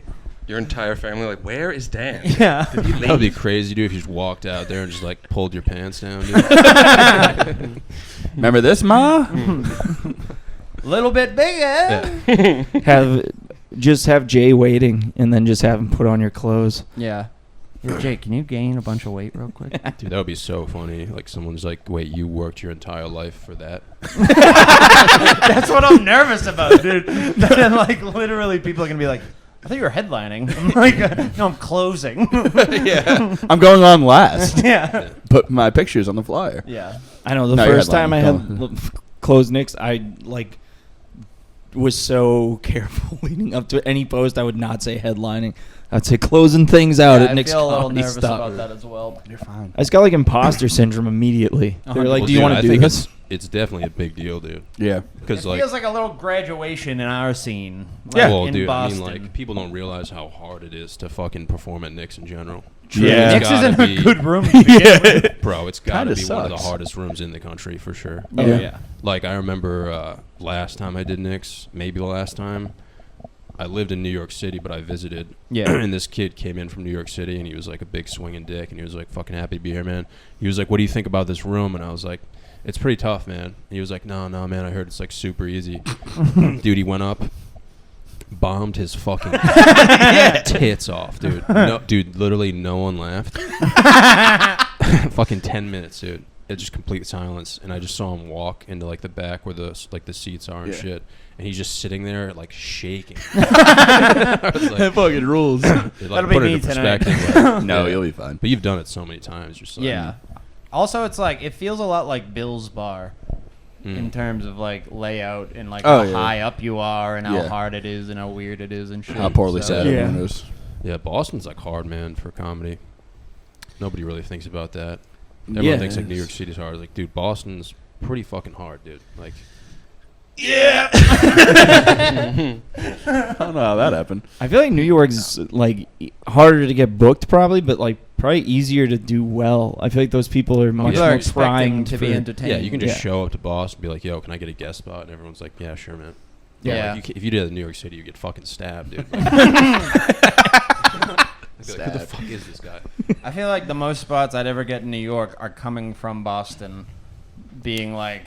Your entire family, like, where is Dan? Yeah. That would be crazy, dude, if you just walked out there and just like pulled your pants down, dude. Remember this, Ma? Little bit bigger. Yeah. Have Jay waiting, and then just have him put on your clothes. Yeah. Hey, Jake, can you gain a bunch of weight real quick? Dude, that would be so funny. Like someone's like, wait, you worked your entire life for that? That's what I'm nervous about, dude. Then, like, literally, people are gonna be like, "I thought you were headlining." I'm like, "No, I'm closing." Yeah. I'm going on last. yeah. Put my pictures on the flyer. Yeah. I know the No, you're first time I had headlining. closed Knicks, I like was so careful leading up to any post. I would not say headlining. I'd say closing things out at I Knicks feel a little Comedy nervous Stop. about that as well. You're fine. I just got like imposter syndrome immediately. They were like, Well, "Do you dude, want I to do think this?" It's definitely a big deal, dude. Yeah. Because It like, feels like a little graduation in our scene. Like, well, in dude, Boston. I mean, like, people don't realize how hard it is to fucking perform at Knicks in general. Yeah. It's Knicks gotta isn't a be- good room to begin with. Bro, it's got to Kinda be one of the sucks. hardest rooms in the country for sure. Oh, yeah. Like, I remember last time I did Knicks, maybe the last time, I lived in New York City, but I visited. Yeah. And this kid came in from New York City, and he was like a big swinging dick, and he was like, fucking happy to be here, man. He was like, what do you think about this room? And I was like, it's pretty tough, man. And he was like, no, man, I heard it's like super easy. Dude, he went up, bombed his fucking tits off, dude. No, dude, literally no one laughed. Fucking 10 minutes, dude. It's just complete silence, and I just saw him walk into like the back where the seats are and Yeah. shit, and he's just sitting there like shaking. I was like, That fucking rules. it, like, That'll be put it me into tonight. perspective. Like, No, yeah. you'll be fine. But you've done it so many times, just like, Yeah. Also, it's like it feels a lot like Bill's Bar in terms of like layout and like Oh, how yeah. high up you are and how Yeah. hard it is and how weird it is and shit. How poorly So- said Yeah. everyone is. Yeah, Boston's like hard, man, for comedy. Nobody really thinks about that. Everyone Yeah. thinks like New York City's hard. Like, dude, Boston's pretty fucking hard, dude. Like, I don't know how that happened. I feel like New York's like harder to get booked, probably, but like probably easier to do well. I feel like those people are much People are more expecting primed to be for- entertained. yeah, you can just Yeah. show up to Boston and be like, yo, can I get a guest spot? And everyone's like, yeah, sure, man. Yeah. Like, if you did it in New York City, you get fucking stabbed, dude. Like, I'd be like, who the fuck is this guy? I feel like the most spots I'd ever get in New York are coming from Boston, being like,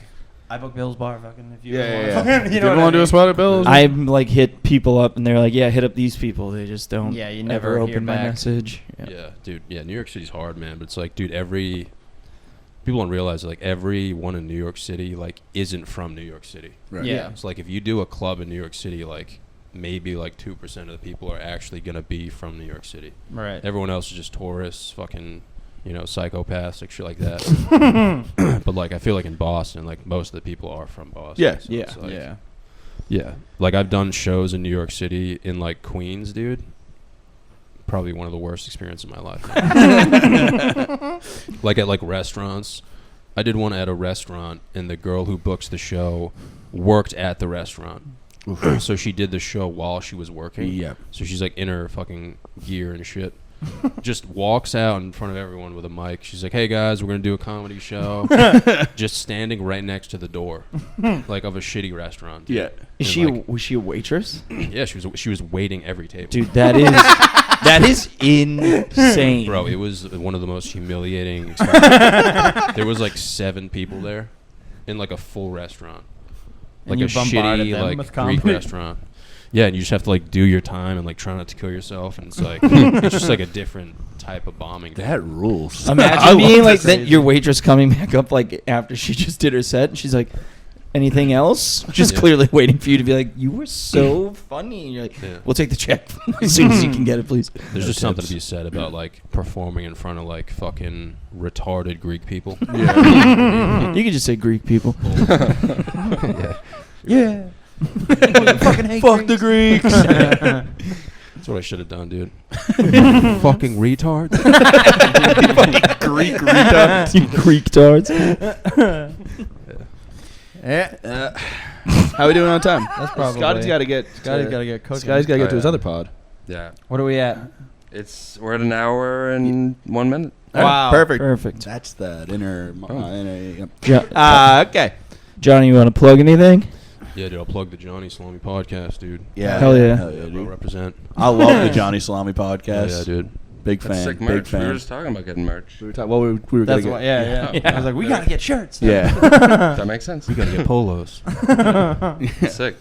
I book Bill's Bar, fucking. If you Yeah. you You know ever what want to do I a spot at Bill's? I'm like hit people up and they're like, yeah, hit up these people. They just don't. Yeah, you never ever hear open my back. message. Yeah, dude. Yeah, New York City's hard, man. But it's like, dude, people don't realize like everyone in New York City like isn't from New York City. Right. Yeah. It's like if you do a club in New York City, like maybe like 2% of the people are actually gonna be from New York City. Right. Everyone else is just tourists, fucking, psychopaths, like shit like that. But like I feel like in Boston, like most of the people are from Boston. Yeah. So Yeah. it's like, yeah. Like I've done shows in New York City in like Queens, dude. Probably one of the worst experiences of my life. Like at like restaurants. I did one at a restaurant and the girl who books the show worked at the restaurant. So she did the show while she was working. Yep. So she's like in her fucking gear and shit. Just walks out in front of everyone with a mic. She's like, "Hey guys, we're gonna do a comedy show." Just standing right next to the door, like of a shitty restaurant. Dude. Yeah. Is And, like, was she a waitress? Yeah, she was waiting every table. Dude, that is insane. Bro, it was one of the most humiliating experiences. There was like 7 people there in like a full restaurant. And Like you a bombarded shitty them like with Greek comedy? restaurant. Yeah, and you just have to like do your time and like try not to kill yourself, and it's like it's just like a different type of bombing. That rules. Imagine being love like that. that. Your waitress coming back up like after she just did her set, and she's like, "Anything else?" Just Yeah. clearly waiting for you to be like, "You were so funny." And you're like, Yeah. "We'll take the check as soon as you can get it, please." There's No just something tips. to be said about like performing in front of like fucking retarded Greek people. Yeah. You can just say Greek people. Yeah. Yeah. Fucking hate Fuck the Greeks. That's what I should have done, dude. Fucking retards. Greek retards. You Greek tards. Yeah. How we doing on time? That's probably. Scotty's got to get. Scotty's got to get cooking. Scotty's got to get Oh, to his yeah. other pod. Yeah. What are we at? We're at an hour and 1 minute. Wow. Perfect. Perfect. That's the inner. Okay. Johnny, you want to plug anything? Yeah, dude, I'll plug the Johnny Salami podcast, dude. Yeah. Hell yeah. Hell yeah, I'll dude. represent. I love the Johnny Salami podcast. Yeah, dude. Big That's fan. sick Big merch. We fan. were just talking about getting merch. We were talking. Well, we were That's gonna why. get. Yeah. I was like, we gotta get shirts. Yeah. That makes sense. We gotta get polos. Sick.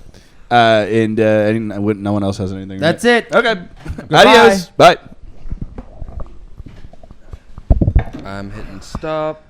And no one else has anything. right? That's it. Okay. Goodbye. Adios. Bye. I'm hitting stop.